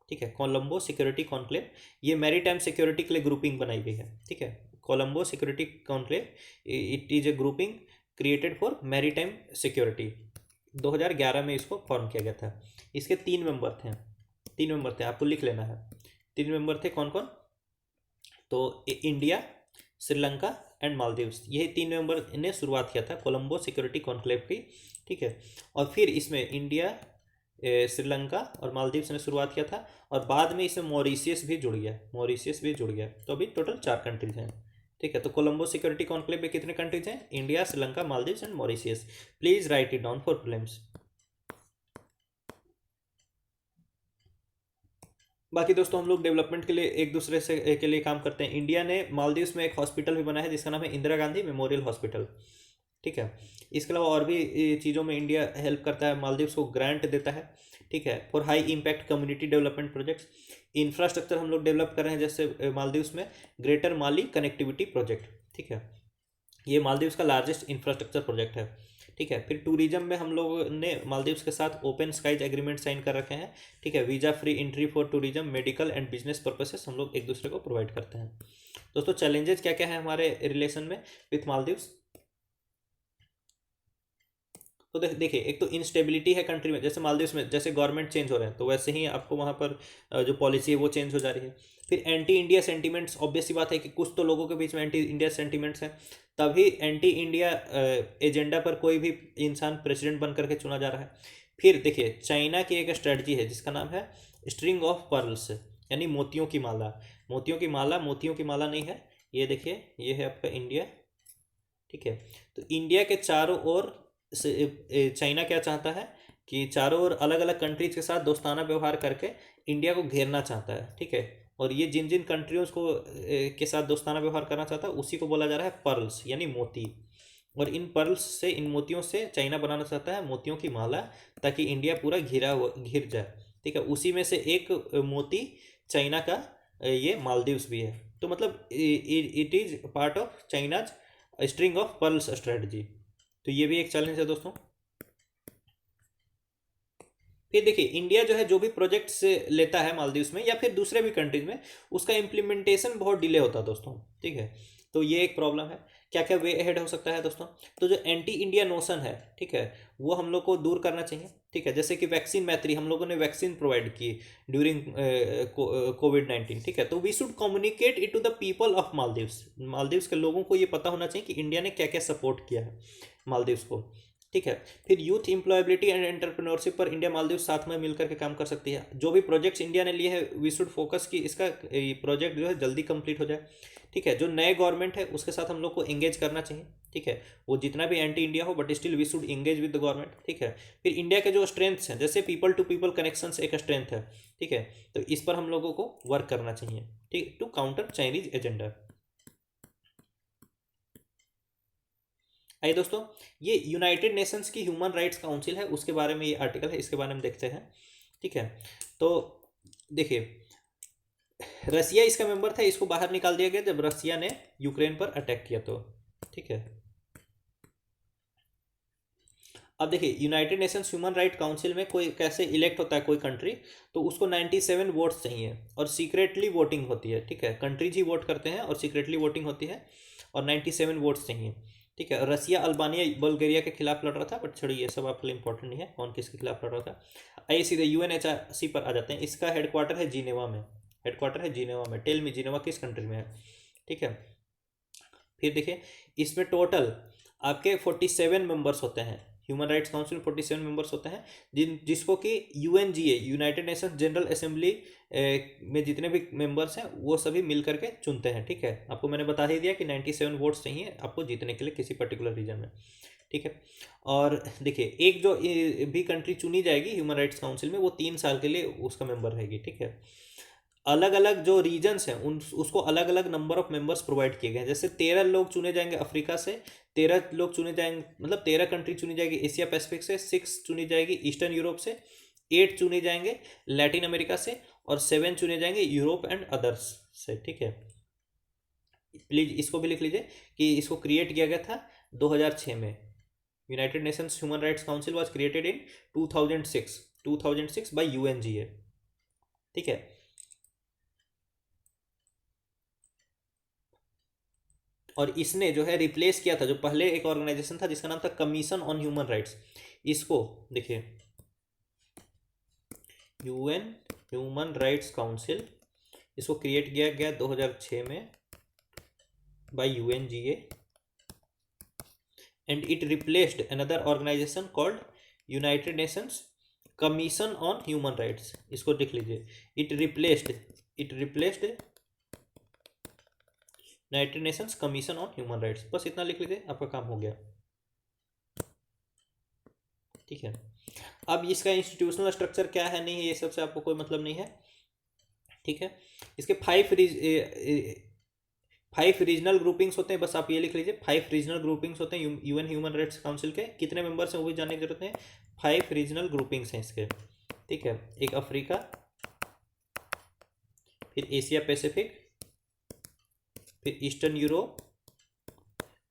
ठीक है, कोलंबो सिक्योरिटी कॉन्क्लेव, ये मैरीटाइम सिक्योरिटी के लिए ग्रुपिंग बनाई गई है, ठीक है। Colombo security conclave, it is A grouping created for maritime security. 2011 में इसको फॉर्म किया गया था। इसके 3 मेंबर थे, 3 मेंबर थे, आपको लिख लेना है। 3 मेंबर थे कौन कौन? तो इंडिया, श्रीलंका एंड मालदीव्स, यही 3 मेंबर ने शुरुआत किया था कोलंबो सिक्योरिटी कॉन्क्लेव की, ठीक है। और फिर इसमें इंडिया, श्रीलंका और मालदीव्स ने शुरुआत किया था, और बाद में इसमें मॉरिशियस भी जुड़ गया, मॉरिशियस भी जुड़ गया। तो अभी टोटल 4 कंट्रीज हैं, ठीक है। तो कोलंबो सिक्योरिटी कॉन्क्लेव में कितने कंट्रीज हैं? India, Sri Lanka, Maldives and Mauritius. Please write it down for prelims. बाकी दोस्तों हम लोग डेवलपमेंट के लिए एक दूसरे से के लिए काम करते हैं। इंडिया ने मालदीव्स में एक हॉस्पिटल भी बनाया है जिसका नाम है इंदिरा गांधी मेमोरियल हॉस्पिटल, ठीक है। इसके अलावा और भी चीज़ों में इंडिया हेल्प करता है, मालदीव्स को ग्रांट देता है, ठीक है, for high impact community development projects. Infrastructure हम लोग डेवलप कर रहे हैं, जैसे मालदीव्स में ग्रेटर माली कनेक्टिविटी प्रोजेक्ट, ठीक है, ये मालदीव्स का लार्जेस्ट इंफ्रास्ट्रक्चर प्रोजेक्ट है, ठीक है। फिर टूरिज्म में हम लोग ने मालदीव्स के साथ ओपन स्काइज एग्रीमेंट साइन कर रखे हैं, ठीक है। Visa free entry for tourism, medical and business purposes हम लोग एक दूसरे को प्रोवाइड करते हैं। दोस्तों चैलेंजेस क्या क्या है हमारे रिलेशन में विथ मालदीव्स? तो देखिए एक तो इंस्टेबिलिटी है कंट्री में, जैसे मालदीव्स में जैसे गवर्नमेंट चेंज हो रहे हैं तो वैसे ही आपको वहाँ पर जो पॉलिसी है वो चेंज हो जा रही है। फिर एंटी इंडिया सेंटीमेंट्स, ऑब्वियस सी बात है कि कुछ तो लोगों के बीच में एंटी इंडिया सेंटीमेंट्स हैं, तभी एंटी इंडिया एजेंडा पर कोई भी इंसान प्रेसिडेंट बन करके चुना जा रहा है। फिर देखिए चाइना की एक स्ट्रेटजी है जिसका नाम है स्ट्रिंग ऑफ पर्ल्स, यानी मोतियों की माला। मोतियों की माला, मोतियों की माला नहीं है, ये देखिए ये है आपका इंडिया, ठीक है। तो इंडिया के चारों ओर चाइना क्या चाहता है कि चारों ओर अलग अलग कंट्रीज के साथ दोस्ताना व्यवहार करके इंडिया को घेरना चाहता है, ठीक है। और ये जिन जिन कंट्रियों को के साथ दोस्ताना व्यवहार करना चाहता है उसी को बोला जा रहा है पर्ल्स, यानी मोती। और इन पर्ल्स से, इन मोतियों से चाइना बनाना चाहता है मोतियों की माला, ताकि इंडिया पूरा घिर जाए, ठीक है। उसी में से एक मोती चाइना का ये मालदीव्स भी है। तो मतलब it is part of China's string of pearls strategy. तो ये भी एक चैलेंज है दोस्तों। फिर देखिए इंडिया जो है जो भी प्रोजेक्ट्स लेता है मालदीव्स में या फिर दूसरे भी कंट्रीज में, उसका इम्प्लीमेंटेशन बहुत डिले होता है दोस्तों, ठीक है। तो ये एक प्रॉब्लम है। क्या क्या वे अहेड हो सकता है दोस्तों? तो जो एंटी इंडिया नोशन है, ठीक है, वो हम लोग को दूर करना चाहिए, ठीक है। जैसे कि वैक्सीन मैत्री, हम लोगों ने वैक्सीन प्रोवाइड की ड्यूरिंग कोविड-19, ठीक है। तो we should communicate it to the people of Maldives. Maldives के लोगों को ये पता होना चाहिए कि इंडिया ने क्या क्या सपोर्ट किया है मालदीव्स को, ठीक है। फिर यूथ एम्प्लॉयबिलिटी एंड एंटरप्रेन्योरशिप पर इंडिया मालदीव साथ में मिलकर के काम कर सकती है। जो भी प्रोजेक्ट्स इंडिया ने लिए हैं वी शुड फोकस कि इसका प्रोजेक्ट जो है जल्दी कंप्लीट हो जाए, ठीक है। जो नए गवर्नमेंट है उसके साथ हम लोग को एंगेज करना चाहिए, ठीक है। वो जितना भी एंटी इंडिया हो but still we should engage with the government, ठीक है। फिर इंडिया के जो स्ट्रेंथ्स हैं, जैसे पीपल टू पीपल कनेक्शंस एक स्ट्रेंथ है, ठीक है। तो इस पर हम लोगों को वर्क करना चाहिए, ठीक, टू काउंटर चाइनीज एजेंडा। आइए दोस्तों, ये यूनाइटेड नेशंस की ह्यूमन राइट्स काउंसिल है, उसके बारे में ये आर्टिकल है, इसके बारे में देखते हैं, ठीक है। तो देखिए रसिया इसका मेंबर था, इसको बाहर निकाल दिया गया जब रसिया ने यूक्रेन पर अटैक किया, तो ठीक है। अब देखिए United Nations human right council में कोई कैसे इलेक्ट होता है कोई कंट्री, तो उसको 97 वोट्स चाहिए और सीक्रेटली वोटिंग होती है, ठीक है। कंट्रीज ही वोट करते हैं और सीक्रेटली वोटिंग होती है, और 97 वोट्स चाहिए, ठीक है। रसिया अल्बानिया बल्गेरिया के खिलाफ लड़ रहा था, बट छोड़िए ये सब आपके लिए इंपॉर्टेंट नहीं है कौन किसके खिलाफ लड़ रहा था। आइए सीधे यूएनएचआरसी पर आ जाते हैं। इसका हेडक्वार्टर है जिनेवा में, हेडक्वार्टर है जिनेवा में। टेल मी जिनेवा किस कंट्री में है, ठीक है। फिर देखिए इसमें टोटल आपके 47 मेंबर्स होते हैं, ह्यूमन राइट्स काउंसिल में 47 मेंबर्स होते हैं, जिसको कि UNGA, United Nations general assembly में जितने भी मेंबर्स हैं वो सभी मिल करके चुनते हैं, ठीक है। आपको मैंने बता ही दिया कि 97 वोट्स चाहिए आपको जीतने के लिए किसी पर्टिकुलर रीजन में, ठीक है। और देखिए एक जो भी कंट्री चुनी जाएगी ह्यूमन राइट्स काउंसिल में वो 3 साल के लिए उसका मेंबर रहेगी, ठीक है। अलग अलग जो रीजन्स हैं उन उसको अलग अलग नंबर ऑफ मेंबर्स प्रोवाइड किए गए हैं। जैसे 13 लोग चुने जाएंगे अफ्रीका से, 13 लोग चुने जाएंगे, मतलब 13 कंट्री चुनी जाएगी एशिया पैसिफिक से, 6 चुनी जाएगी ईस्टर्न यूरोप से, 8 चुने जाएंगे लैटिन अमेरिका से, और 7 चुने जाएंगे यूरोप एंड अदर्स से। ठीक है, प्लीज इसको भी लिख लीजिए कि इसको क्रिएट किया गया था 2006 में। United Nations Human Rights Council was created in 2006 by UNGA. ठीक है, और इसने जो है रिप्लेस किया था जो पहले एक ऑर्गेनाइजेशन था जिसका नाम था कमीशन ऑन ह्यूमन राइट्स। इसको देखिए, यूएन ह्यूमन राइट्स काउंसिल, इसको क्रिएट किया गया 2006 में by UNGA, and it replaced another organisation called United Nations Commission on Human Rights. इसको लिख लीजिए, it replaced United Nations Commission on Human Rights. बस इतना लिख लीजिए, आपका काम हो गया। ठीक है, अब इसका इंस्टीट्यूशनल स्ट्रक्चर क्या है नहीं है ये सबसे आपको कोई मतलब नहीं है। ठीक है, इसके 5 रीजनल ग्रुपिंग्स होते हैं, बस आप ये लिख लीजिए 5 रीजनल ग्रुपिंग्स होते हैं यूएन ह्यूमन राइट्स काउंसिल के। कितने मेंबर्स हैं वो भी जानने की जरूरत है। 5 रीजनल ग्रुपिंग्स हैं इसके। ठीक है, एक अफ्रीका, फिर एशिया पैसिफिक, फिर ईस्टर्न यूरोप,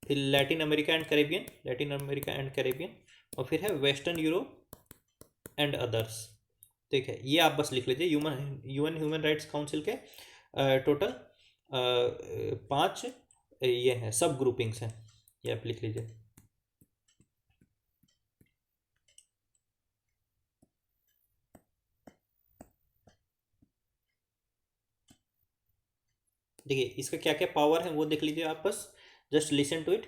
फिर लैटिन अमेरिका एंड कैरेबियन, और फिर है वेस्टर्न यूरोप एंड अदर्स। ठीक है, ये आप बस लिख लीजिए यूएन ह्यूमन राइट्स काउंसिल के टोटल 5 ये हैं सब ग्रुपिंग्स हैं, ये आप लिख लीजिए। देखिए इसका क्या क्या पावर है वो देख लीजिए आप, बस जस्ट लिसन टू इट।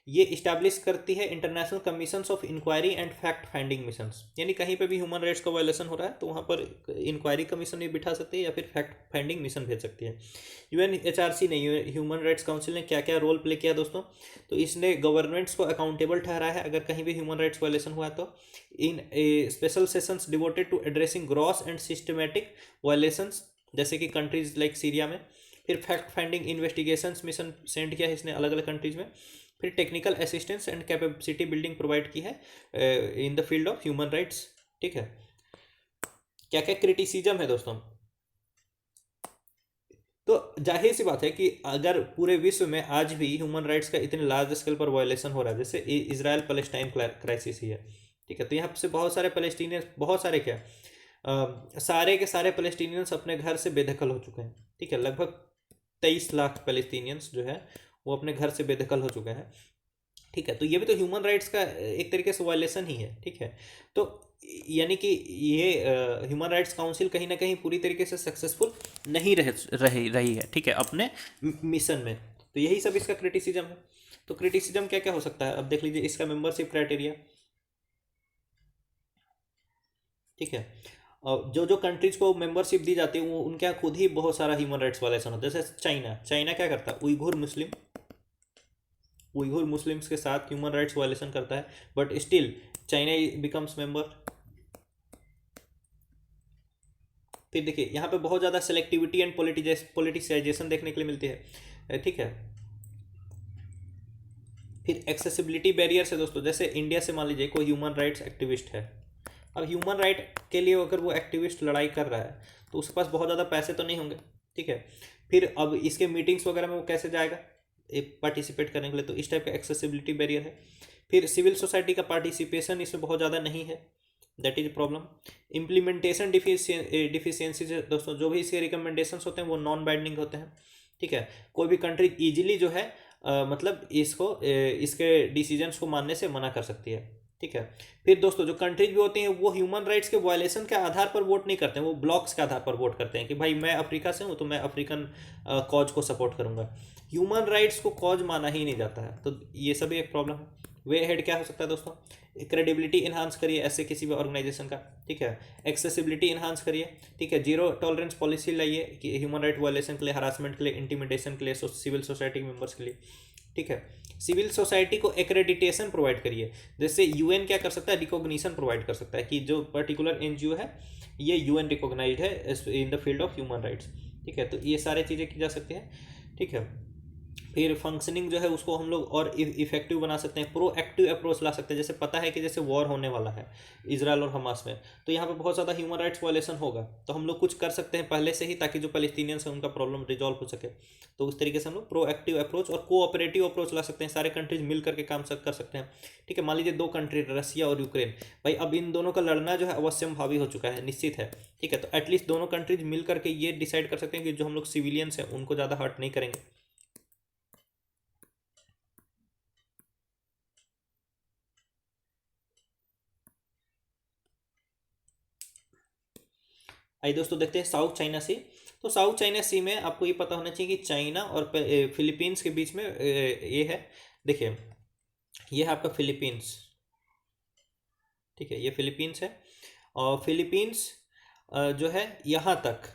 ये इस्टेब्लिश करती है international commissions of inquiry and fact finding missions, यानी कहीं पे भी ह्यूमन राइट्स का वायलेशन हो रहा है तो वहाँ पर इंक्वायरी कमीशन भी बिठा सकती है या फिर फैक्ट फाइंडिंग मिशन भेज सकती है। यूएनएचआरसी ने, ह्यूमन राइट्स काउंसिल ने क्या क्या रोल प्ले किया दोस्तों, तो इसने गवर्नमेंट्स को अकाउंटेबल ठहराया है अगर कहीं भी ह्यूमन राइट्स वायलेशन हुआ तो। In special sessions devoted to addressing gross and systematic violations, जैसे कि कंट्रीज लाइक सीरिया में। फिर fact finding investigations mission send किया है इसने अलग अलग कंट्रीज में। फिर technical assistance and capacity building provide की है in the field of human rights. ठीक है, क्या क्या क्रिटिसिज्म है दोस्तों, तो जाहिर सी बात है कि अगर पूरे विश्व में आज भी ह्यूमन राइट्स का इतने लार्ज स्केल पर वायलेशन हो रहा है, जैसे इजराइल पैलेस्टाइन क्राइसिस ही है। ठीक है, तो यहाँ से बहुत सारे पैलेस्टीनियंस, बहुत सारे क्या सारे के सारे पैलेस्टीनियंस अपने घर से बेदखल हो चुके हैं। ठीक है, लगभग 23 लाख पैलेस्टीनियंस जो है वो अपने घर से बेदखल हो चुके हैं। ठीक है, तो ये भी तो ह्यूमन राइट्स का एक तरीके से वायलेशन ही है। ठीक है, तो यानी कि ये ह्यूमन राइट्स काउंसिल कहीं ना कहीं पूरी तरीके से सक्सेसफुल नहीं रही है। ठीक है, अपने मिशन में। तो यही सब इसका क्रिटिसिज्म है। तो क्रिटिसिज्म क्या क्या हो सकता है, अब देख लीजिए इसका मेंबरशिप क्राइटेरिया। ठीक है, जो जो कंट्रीज को मेंबरशिप दी जाती है वो उनके यहाँ खुद ही बहुत सारा ह्यूमन राइट्स वायलेशन होता है। जैसे चाइना क्या करता है, उइघुर मुस्लिम्स के साथ ह्यूमन राइट्स वायलेशन करता है, but still China becomes member. फिर देखिए यहाँ पे बहुत ज़्यादा सेलेक्टिविटी एंड पॉलिटिसाइजेशन देखने के लिए मिलती है। ठीक है, फिर एक्सेसिबिलिटी बैरियर्स है दोस्तों, जैसे इंडिया से मान लीजिए कोई ह्यूमन राइट्स एक्टिविस्ट है, अब ह्यूमन राइट के लिए अगर वो एक्टिविस्ट लड़ाई कर रहा है तो उसके पास बहुत ज़्यादा पैसे तो नहीं होंगे। ठीक है, फिर अब इसके मीटिंग्स वगैरह में वो कैसे जाएगा पार्टिसिपेट करने के लिए, तो इस टाइप का एक्सेसिबिलिटी बैरियर है। फिर सिविल सोसाइटी का पार्टिसिपेशन इसमें बहुत ज़्यादा नहीं है, that is problem. Implementation deficiencies दोस्तों, जो भी इसके रिकमेंडेशंस होते हैं वो नॉन बाइंडिंग होते हैं। ठीक है, कोई भी कंट्री ईजिली जो है मतलब इसके डिसीजंस को मानने से मना कर सकती है। ठीक है, फिर दोस्तों जो कंट्रीज भी होती हैं वो ह्यूमन राइट्स के वायलेशन के आधार पर वोट नहीं करते हैं, वो ब्लॉक्स के आधार पर वोट करते हैं कि भाई मैं अफ्रीका से हूँ तो मैं अफ्रीकन कॉज को सपोर्ट करूंगा। ह्यूमन राइट्स को कॉज माना ही नहीं जाता है, तो ये सभी एक प्रॉब्लम है। वे हेड क्या हो सकता है दोस्तों, क्रेडिबिलिटी इन्हांस करिए ऐसे किसी भी ऑर्गेनाइजेशन का। ठीक है, एक्सेसिबिलिटी इन्हांस करिए। ठीक है, जीरो टॉलरेंस पॉलिसी लाइए कि ह्यूमन राइट वायलेशन के लिए, हरासमेंट के लिए, इंटिमिडेशन के लिए, सिविल सोसाइटी मेंबर्स के लिए। ठीक है, सिविल सोसाइटी को एक्रेडिटेशन प्रोवाइड करिए, जैसे यूएन क्या कर सकता है, रिकॉग्निशन प्रोवाइड कर सकता है कि जो पर्टिकुलर एनजीओ है ये यूएन रिकॉग्नाइज्ड है in the field of human rights. ठीक है, तो ये सारी चीज़ें की जा सकती हैं। ठीक है, फिर फंक्शनिंग जो है उसको हम लोग और इफेक्टिव बना सकते हैं, प्रोएक्टिव अप्रोच ला सकते हैं। जैसे पता है कि जैसे वॉर होने वाला है इसराइल और हमास में, तो यहाँ पे बहुत ज़्यादा ह्यूमन राइट्स वायलेशन होगा, तो हम लोग कुछ कर सकते हैं पहले से ही, ताकि जो पैलेस्टीनियंस है उनका प्रॉब्लम रिजॉल्व हो सके। तो उस तरीके से हम लोग प्रोएक्टिव अप्रोच और कोऑपरेटिव अप्रोच ला सकते हैं, सारे कंट्रीज मिल करके काम कर सकते हैं। ठीक है, मान लीजिए दो कंट्री रसिया और यूक्रेन, भाई अब इन दोनों का लड़ना जो है अवश्यम भावी हो चुका है, निश्चित है। ठीक है, तो एटलीस्ट दोनों कंट्रीज मिल करके ये डिसाइड कर सकते हैं कि जो हम लोग सिविलियंस हैं उनको ज़्यादा हर्ट नहीं करेंगे। आइए दोस्तों देखते हैं साउथ चाइना सी। तो साउथ चाइना सी में आपको ये पता होना चाहिए कि चाइना और फिलीपींस के बीच में ये है, देखिए ये है आपका फिलीपींस। ठीक है, ये फिलीपींस है, और फिलीपींस जो है यहाँ तक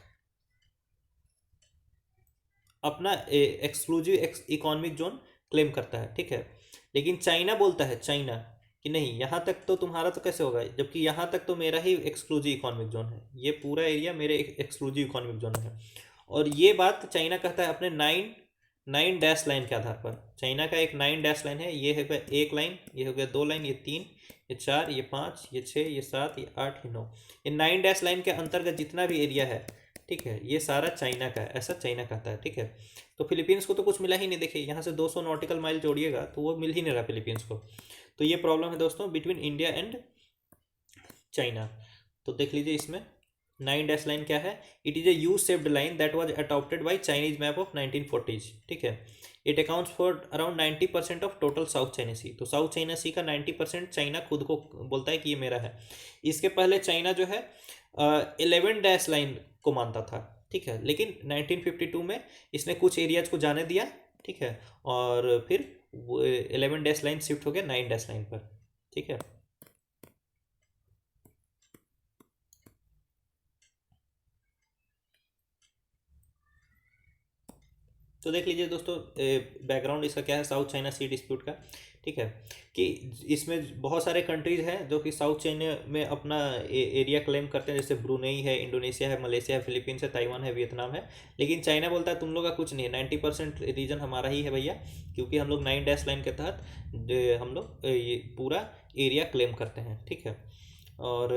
अपना एक्सक्लूसिव इकोनॉमिक जोन क्लेम करता है। ठीक है, लेकिन चाइना बोलता है, चाइना कि नहीं यहाँ तक तो तुम्हारा तो कैसे होगा, जबकि यहाँ तक तो मेरा ही एक्सक्लूसिव इकोनॉमिक जोन है, ये पूरा एरिया मेरे एक्सक्लूसिव इकोनॉमिक जोन में है। और ये बात चाइना कहता है अपने नाइन नाइन डैश लाइन के आधार पर। चाइना का एक 9 डैश लाइन है, ये है गया एक लाइन, ये हो गया 2 लाइन, ये 3, ये 4, ये 5, ये 6, ये 7, ये 8, ये 9। ये 9 डैश लाइन के अंतर्गत जितना भी एरिया है, ठीक है, ये सारा चाइना का है, ऐसा चाइना कहता है। ठीक है, तो फिलीपींस को तो कुछ मिला ही नहीं, देखिए यहाँ से 200 नॉटिकल माइल जोड़िएगा तो वो मिल ही नहीं रहा फिलीपींस को। तो ये प्रॉब्लम है दोस्तों बिटवीन इंडिया एंड चाइना। तो देख लीजिए इसमें 9 डैश लाइन क्या है, it is a U shaped line that was adopted by Chinese map of 1940s। ठीक है, it accounts for around 90% of total south China sea. तो साउथ चाइना सी का 90% चाइना खुद को बोलता है कि ये मेरा है। इसके पहले चाइना जो है 11 डैश लाइन को मानता था। ठीक है, लेकिन 1952 में इसने कुछ एरियाज को जाने दिया। ठीक है, और फिर 11 डैश लाइन शिफ्ट हो गया 9 डैश लाइन पर। ठीक है, तो देख लीजिए दोस्तों बैकग्राउंड इसका क्या है साउथ चाइना सी डिस्प्यूट का। ठीक है, कि इसमें बहुत सारे कंट्रीज हैं जो कि साउथ चाइना में अपना एरिया क्लेम करते हैं, जैसे ब्रुनेई है, इंडोनेशिया है, मलेशिया है, फिलीपींस है, ताइवान है, वियतनाम है। लेकिन चाइना बोलता है तुम लोग का कुछ नहीं है, 90% रीजन हमारा ही है भैया, क्योंकि हम लोग 9 डैश लाइन के तहत हम लोग ये पूरा एरिया क्लेम करते हैं। ठीक है, और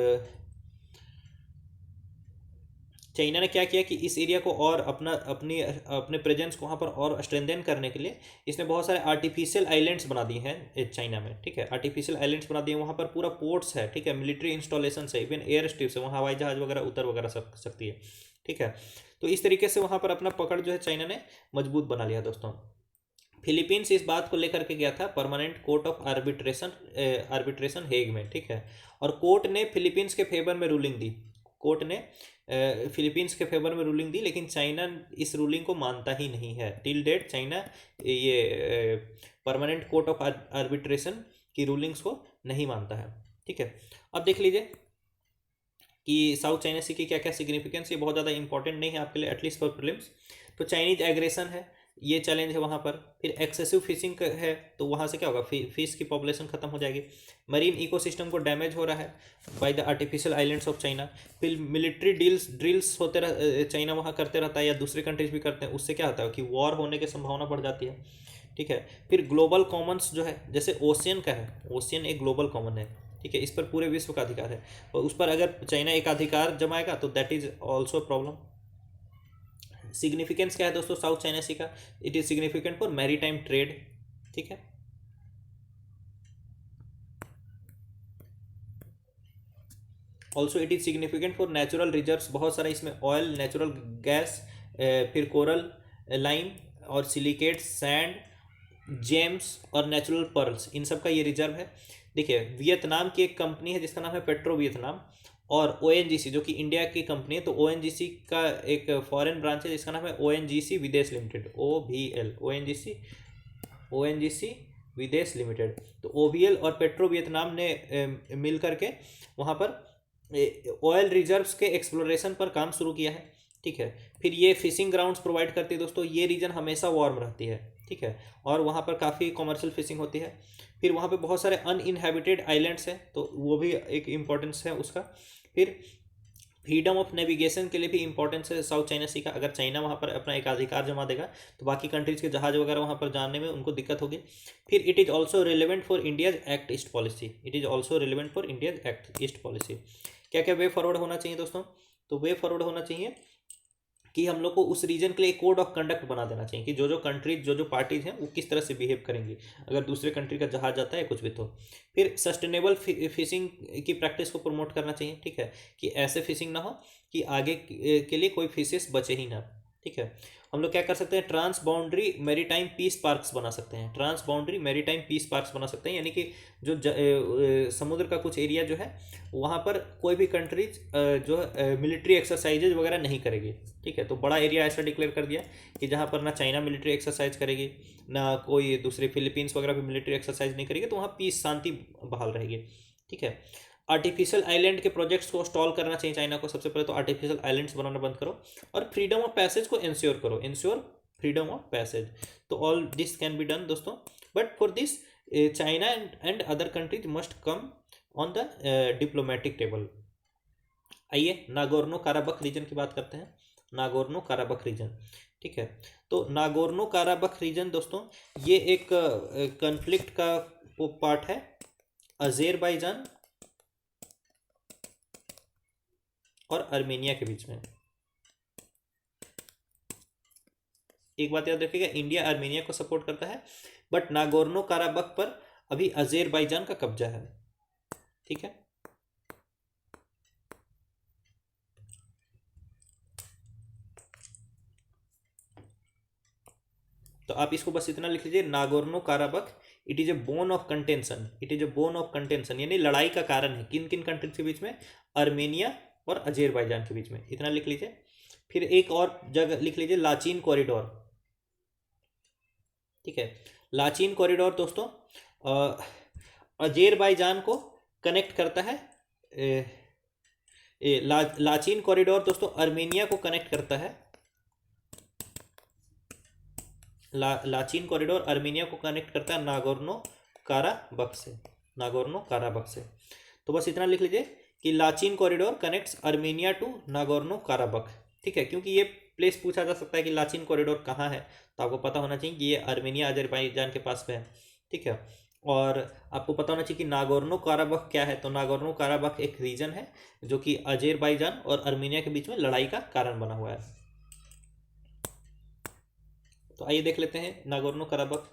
चाइना ने क्या किया कि इस एरिया को और अपने प्रेजेंस को वहाँ पर और स्ट्रेंथन करने के लिए इसने बहुत सारे आर्टिफिशियल आइलैंड्स बना दिए हैं चाइना में। ठीक है, आर्टिफिशियल आइलैंड्स बना दिए, वहाँ पर पूरा पोर्ट्स है। ठीक है, मिलिट्री इंस्टॉलेशन है, इवन एयर स्ट्रिप्स है, वहाँ हवाई जहाज वगैरह उतर वगैरह सकती है। ठीक है, तो इस तरीके से वहाँ पर अपना पकड़ जो है चाइना ने मजबूत बना लिया दोस्तों। फिलीपींस इस बात को लेकर के गया था permanent court of arbitration Hague में। ठीक है, और कोर्ट ने फिलीपींस के फेवर में रूलिंग दी। कोर्ट ने फिलीपींस के फेवर में रूलिंग दी, लेकिन चाइना इस रूलिंग को मानता ही नहीं है। टिल डेट चाइना ये परमानेंट कोर्ट ऑफ आर्बिट्रेशन की रूलिंग्स को नहीं मानता है। ठीक है, अब देख लीजिए कि साउथ चाइना सी की क्या क्या सिग्निफिकेंस, ये बहुत ज़्यादा इंपॉर्टेंट नहीं है आपके लिए, एटलीस्ट फॉर प्रीलिम्स। तो चाइनीज एग्रेशन है, ये चैलेंज है वहाँ पर। फिर एक्सेसिव फिशिंग है, तो वहाँ से क्या होगा, फिश की पॉपुलेशन खत्म हो जाएगी। मरीन इकोसिस्टम को डैमेज हो रहा है by the artificial islands of China. फिर मिलिट्री ड्रिल्स होते चाइना वहाँ करते रहता है, या दूसरे कंट्रीज भी करते हैं, उससे क्या होता है कि वॉर होने की संभावना बढ़ जाती है। ठीक है, फिर ग्लोबल कॉमन्स जो है, जैसे ओशियन का है, ओशियन एक ग्लोबल कॉमन है। ठीक है, इस पर पूरे विश्व का अधिकार है, और उस पर अगर चाइना एक अधिकार जमाएगा तो that is also problem. Significance क्या है दोस्तों साउथ चाइना सी का, it is significant for maritime trade. ठीक है, also it is significant for natural reserves, बहुत सारा इसमें ऑयल, नेचुरल गैस, फिर कोरल लाइम और सिलिकेट, सैंड, जेम्स और नेचुरल पर्ल्स, इन सब का ये रिजर्व है। देखिए वियतनाम की एक कंपनी है जिसका नाम है पेट्रो वियतनाम, और ओएनजीसी जो कि इंडिया की कंपनी है, तो ओएनजीसी का एक फॉरेन ब्रांच है जिसका नाम है ओएनजीसी विदेश लिमिटेड, OVL, ओएनजीसी विदेश लिमिटेड। तो OVL और पेट्रो वियतनाम ने मिल करके वहाँ पर ऑयल रिजर्व्स के एक्सप्लोरेशन पर काम शुरू किया है। ठीक है, फिर ये फिशिंग ग्राउंड्स प्रोवाइड करती है दोस्तों, ये रीजन हमेशा वार्म रहती है। ठीक है, और वहाँ पर काफ़ी कॉमर्शियल फिशिंग होती है। फिर वहाँ पे बहुत सारे अनइनहेबिटेड आइलैंड्स हैं, तो वो भी एक इम्पोर्टेंस है उसका। फिर फ्रीडम ऑफ नेविगेशन के लिए भी इंपॉर्टेंस है साउथ चाइना सी का। अगर चाइना वहाँ पर अपना एक अधिकार जमा देगा तो बाकी कंट्रीज़ के जहाज वगैरह वहाँ पर जाने में उनको दिक्कत होगी। फिर it is also relevant for India's act east policy, it is also relevant for India's act east policy. क्या क्या वे फॉरवर्ड होना चाहिए दोस्तों? तो वे फॉरवर्ड होना चाहिए कि हम लोग को उस रीजन के लिए कोड ऑफ कंडक्ट बना देना चाहिए कि जो जो कंट्रीज जो जो पार्टीज हैं वो किस तरह से बिहेव करेंगी अगर दूसरे कंट्री का जहाज जाता है कुछ भी। तो फिर सस्टेनेबल फिशिंग की प्रैक्टिस को प्रमोट करना चाहिए, ठीक है, कि ऐसे फिशिंग ना हो कि आगे के लिए कोई फिशेस बचे ही ना, ठीक है। हम लोग क्या कर सकते हैं, trans boundary maritime peace parks बना सकते हैं, trans boundary maritime peace parks बना सकते हैं, यानी कि जो समुद्र का कुछ एरिया जो है वहाँ पर कोई भी कंट्रीज जो मिलिट्री एक्सरसाइजेज वगैरह नहीं करेगी, ठीक है। तो बड़ा एरिया ऐसा डिक्लेयर कर दिया कि जहाँ पर ना चाइना मिलिट्री एक्सरसाइज करेगी ना कोई दूसरी फिलीपींस वगैरह भी मिलिट्री एक्सरसाइज नहीं करेगी, तो वहाँ पीस शांति बहाल रहेगी, ठीक है। आर्टिफिशियल आइलैंड के प्रोजेक्ट्स को स्टॉल करना चाहिए चाइना को। सबसे पहले तो आर्टिफिशियल आइलैंड्स बनाना बंद करो और फ्रीडम ऑफ पैसेज को इंश्योर करो, इंश्योर फ्रीडम ऑफ पैसेज। तो all this can be done दोस्तों, but for this China and other countries must come on the diplomatic table. आइए नागोर्नो काराबख रीजन की बात करते हैं, नागोर्नो काराबख रीजन, ठीक है। तो नागोर्नो काराबख रीजन दोस्तों ये एक कॉन्फ्लिक्ट का पार्ट है अजेरबाईजान और आर्मेनिया के बीच में। एक बात याद रखिएगा, इंडिया आर्मेनिया को सपोर्ट करता है बट नागोर्नो काराबख पर अभी अजेरबाईजान का कब्जा है, ठीक है। तो आप इसको बस इतना लिख लीजिए, Nagorno Karabakh it is a bone of contention, it is a bone of contention, यानी लड़ाई का कारण है किन किन कंट्रीज के बीच में, आर्मेनिया और अजेरबाईजान के बीच में, इतना लिख लीजिए। फिर एक और जगह लिख लीजिए लाचीन कॉरिडोर, ठीक है। लाचीन कॉरिडोर दोस्तों अजेरबाईजान को कनेक्ट करता है, लाचीन कॉरिडोर दोस्तों आर्मेनिया को कनेक्ट करता है, लाचीन कॉरिडोर आर्मेनिया को कनेक्ट करता है नागोर्नो काराबख से, नागोर्नो काराबख से। तो बस इतना लिख लीजिए कि Lachin corridor connects Armenia to Nagorno Karabakh, ठीक है। क्योंकि ये प्लेस पूछा जा सकता है कि लाचीन कॉरिडोर कहाँ है, तो आपको पता होना चाहिए कि ये आर्मेनिया अजरबैजान के पास में है, ठीक है। और आपको पता होना चाहिए कि नागोर्नो काराबख क्या है, तो नागोर्नो काराबख एक रीजन है जो कि अजरबैजान और आर्मेनिया के बीच में लड़ाई का कारण बना हुआ है। तो आइए देख लेते हैं नागोर्नो काराबख।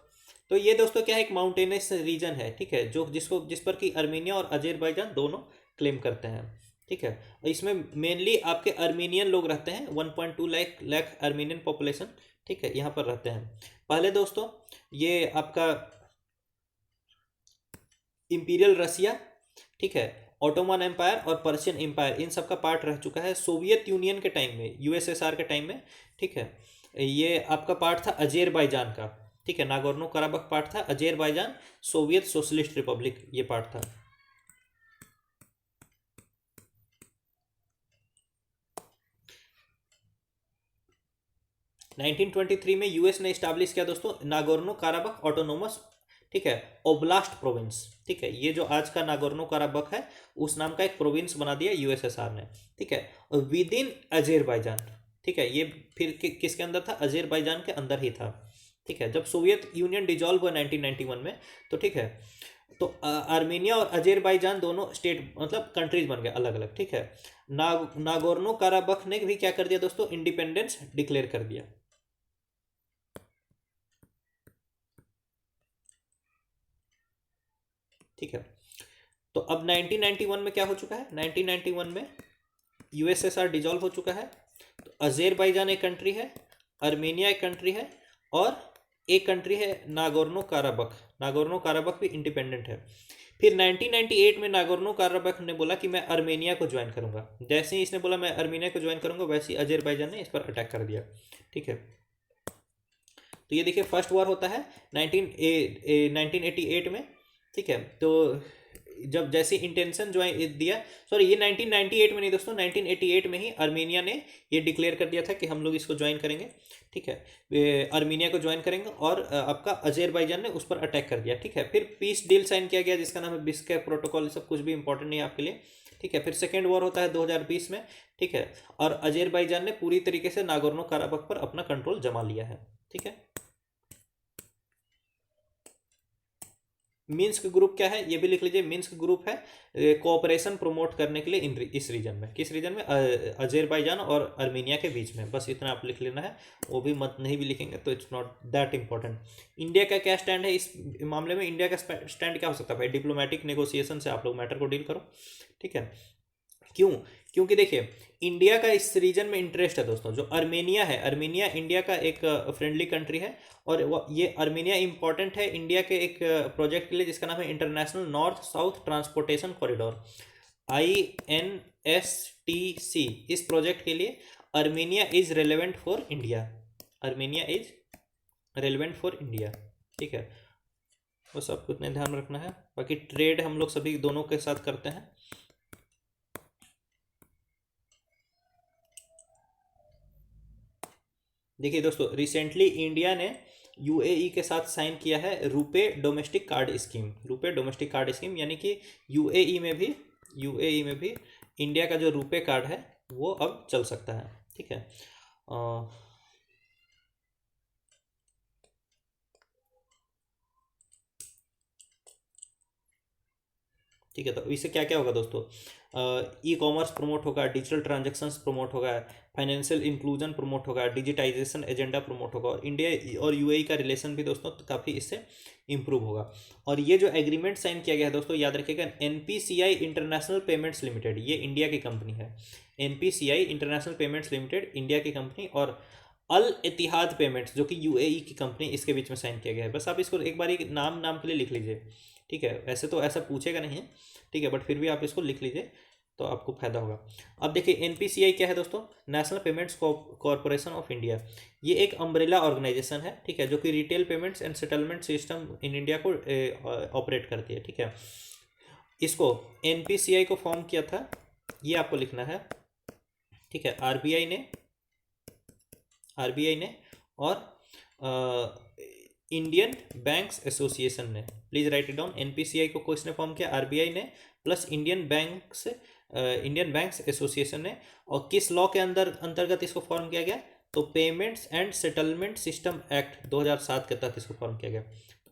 तो ये दोस्तों क्या है, एक माउंटेनस रीजन है, ठीक है, जो जिस पर कि आर्मेनिया और अजरबैजान दोनों क्लेम करते हैं, ठीक है। इसमें मेनली आपके आर्मेनियन लोग रहते हैं, 1.2 लाख आर्मेनियन पॉपुलेशन, ठीक है, यहाँ पर रहते हैं। पहले दोस्तों ये आपका इंपीरियल रसिया, ठीक है, ऑटोमन एम्पायर और पर्शियन एम्पायर इन सब का पार्ट रह चुका है सोवियत यूनियन के टाइम में, यूएसएसआर के टाइम में, ठीक है। ये आपका पार्ट था अजेरबाईजान का, ठीक है, नागोर्नो काराबख पार्ट था अजेरबाईजान सोवियत सोशलिस्ट रिपब्लिक, ये पार्ट था। नाइनटीन 1923 में यूएस ने स्टैब्लिश किया दोस्तों नागोर्नो काराबख ऑटोनोमस, ठीक है, ओब्लास्ट प्रोविंस, ठीक है। ये जो आज का नागोर्नो काराबख है उस नाम का एक प्रोविंस बना दिया यूएसएसआर ने, ठीक है, और विद इन अजेरबाईजान, ठीक है। ये फिर किसके अंदर था, अजेरबाईजान के अंदर ही था, ठीक है। जब सोवियत यूनियन डिजॉल्व हुआ 1991 में, तो ठीक है, तो आर्मेनिया और अजेरबाईजान दोनों स्टेट मतलब कंट्रीज बन गए अलग अलग, ठीक है। नागोर्नो काराबख ने भी क्या कर दिया दोस्तों, इंडिपेंडेंस डिक्लेयर कर दिया, ठीक है। तो अब 1991 में क्या हो चुका है, 1991 में यूएसएसआर डिजॉल्व हो चुका है, तो अजेरबाईजान एक कंट्री है, आर्मेनिया एक कंट्री है और एक कंट्री है नागोर्नो काराबख, नागोर्नो काराबख भी इंडिपेंडेंट है। फिर 1998 में नागोर्नो काराबख ने बोला कि मैं आर्मेनिया को ज्वाइन करूंगा, जैसे ही इसने बोला मैं आर्मेनिया को ज्वाइन करूंगा वैसे ही अजेरबाईजान ने इस पर अटैक कर दिया, ठीक है। तो ये देखिए फर्स्ट वॉर होता है 1988 में, ठीक है। तो जब जैसे इंटेंशन जो है दिया, सॉरी ये 1998 में नहीं दोस्तों, 1988 में ही आर्मेनिया ने ये डिक्लेयर कर दिया था कि हम लोग इसको ज्वाइन करेंगे, ठीक है, आर्मेनिया को ज्वाइन करेंगे और आपका अजेरबाईजान ने उस पर अटैक कर दिया, ठीक है। फिर पीस डील साइन किया गया जिसका नाम है बिस्के प्रोटोकॉल, सब कुछ भी इंपॉर्टेंट नहीं है आपके लिए, ठीक है। फिर सेकेंड वॉर होता है 2020 में, ठीक है। और अजेरबाईजान ने पूरी तरीके से नागोर्नो कराबख पर अपना कंट्रोल जमा लिया है। ठीक है। मिन्स्क ग्रुप क्या है ये भी लिख लीजिए। मिन्स्क ग्रुप है कोऑपरेशन प्रमोट करने के लिए इस रीजन में। किस रीजन में? अजेरबाईजान और अर्मेनिया के बीच में। बस इतना आप लिख लेना है, वो भी मत नहीं भी लिखेंगे तो it's not that important. India का क्या स्टैंड है इस मामले में? इंडिया का स्टैंड क्या हो सकता है भाई? डिप्लोमेटिक नेगोशिएशन से आप लोग मैटर को डील करो। ठीक है। क्यों? क्योंकि देखिए इंडिया का इस रीजन में इंटरेस्ट है दोस्तों। जो अर्मेनिया है, अर्मेनिया इंडिया का एक फ्रेंडली कंट्री है, और ये अर्मेनिया इंपॉर्टेंट है इंडिया के एक प्रोजेक्ट के लिए जिसका नाम है international north south transportation corridor, INSTC। इस प्रोजेक्ट के लिए Armenia is relevant for India. Armenia is relevant for India. ठीक है, बस आपको इतना ध्यान रखना है। बाकी ट्रेड हम लोग सभी दोनों के साथ करते हैं। देखिए दोस्तों, रिसेंटली इंडिया ने UAE के साथ साइन किया है RuPay domestic card scheme. RuPay domestic card scheme यानी कि UAE में भी इंडिया का जो रुपे कार्ड है वो अब चल सकता है। ठीक है। ठीक है, तो इससे क्या क्या होगा दोस्तों? ई कॉमर्स प्रमोट होगा, डिजिटल ट्रांजेक्शन्स प्रमोट होगा, फाइनेंशियल इंक्लूजन प्रमोट होगा, डिजिटाइजेशन एजेंडा प्रमोट होगा, और इंडिया और UAE का रिलेशन भी दोस्तों काफ़ी इससे इंप्रूव होगा। और ये जो एग्रीमेंट साइन किया गया है दोस्तों, याद रखिएगा, NPCI इंटरनेशनल पेमेंट्स लिमिटेड, ये इंडिया की कंपनी है। NPCI international payments limited India की कंपनी, और अल इतिहाद पेमेंट्स जो कि UAE की कंपनी, इसके बीच में साइन किया गया है। बस आप इसको एक बार नाम के लिए लिख लीजिए। ठीक है, वैसे तो ऐसा पूछेगा नहीं है, ठीक है, बट फिर भी आप इसको लिख लीजिए तो आपको फायदा होगा। अब देखिए NPCI क्या है दोस्तों? National payments corporation of India. ये एक अम्ब्रेला ऑर्गेनाइजेशन है, ठीक है, जो कि retail payments and settlement system in India को ऑपरेट करती है। ठीक है, इसको NPCI को फॉर्म किया था, ये आपको लिखना है। ठीक है, RBI ने और इंडियन बैंक्स एसोसिएशन ने। Please write it down. NPCI को किसने फॉर्म किया? RBI ने, प्लस इंडियन बैंक्स एसोसिएशन ने। और किस लॉ के अंतर्गत इसको फॉर्म किया गया? तो payments and settlement system act 2007 के तहत इसको फॉर्म किया गया।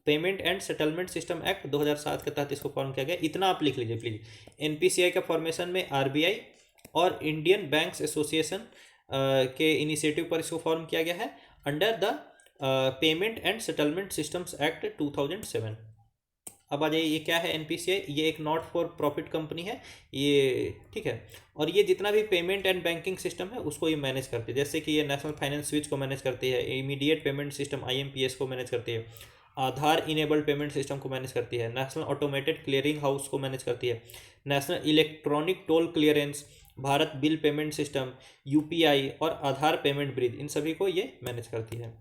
Payment and settlement system act 2007 के तहत इसको फॉर्म किया गया। इतना आप लिख लीजिए प्लीज। NPCI का फॉर्मेशन में RBI और इंडियन बैंक्स एसोसिएशन के इनिशिएटिव पर इसको फॉर्म किया गया है under the payment and settlement systems act 2007। अब आ जाइए, ये क्या है NPCI? ये एक नॉट फॉर प्रॉफिट कंपनी है ये। ठीक है, और ये जितना भी पेमेंट एंड बैंकिंग सिस्टम है उसको ये मैनेज करती है। जैसे कि ये नेशनल फाइनेंस स्विच को मैनेज करती है, इमीडिएट पेमेंट सिस्टम IMPS को मैनेज करती है, आधार इनेबल्ड पेमेंट सिस्टम को मैनेज करती है, नेशनल ऑटोमेटेड क्लियरिंग हाउस को मैनेज करती है, national electronic toll clearance, Bharat bill payment system, UPI और आधार पेमेंट ब्रिज, इन सभी को ये मैनेज करती है।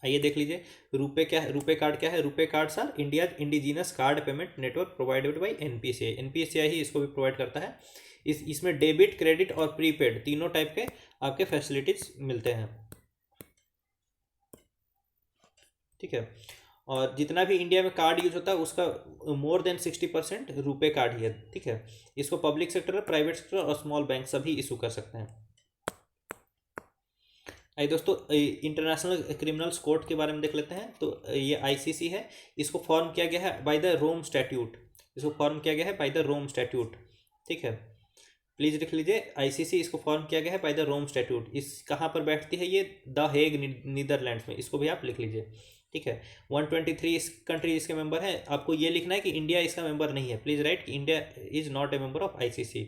आइए देख लीजिए, रुपे क्या है? रुपे कार्ड क्या है? RuPay cards R India indigenous card payment network provided by NPCI ही इसको भी प्रोवाइड करता है। इसमें डेबिट, क्रेडिट और प्रीपेड तीनों टाइप के आपके फैसिलिटीज मिलते हैं। ठीक है, और जितना भी इंडिया में कार्ड यूज होता है उसका मोर देन 60% रुपे कार्ड ही है। ठीक है, इसको पब्लिक सेक्टर, प्राइवेट सेक्टर और स्मॉल बैंक सभी इशू कर सकते हैं। आइए दोस्तों, इंटरनेशनल क्रिमिनल्स कोर्ट के बारे में देख लेते हैं। तो ये ICC है, इसको फॉर्म किया गया है बाय द रोम स्टैट्यूट। इसको फॉर्म किया गया है बाय द रोम स्टैट्यूट। ठीक है, प्लीज लिख लीजिए, ICC इसको फॉर्म किया गया है बाय द रोम स्टैट्यूट। इस कहाँ पर बैठती है? ये द हेग नीदरलैंड्स में। इसको भी आप लिख लीजिए। ठीक है, 123 इस कंट्री इसके मेंबर हैं। आपको ये लिखना है कि इंडिया इसका मेंबर नहीं है। प्लीज राइट कि India is not a member of ICC।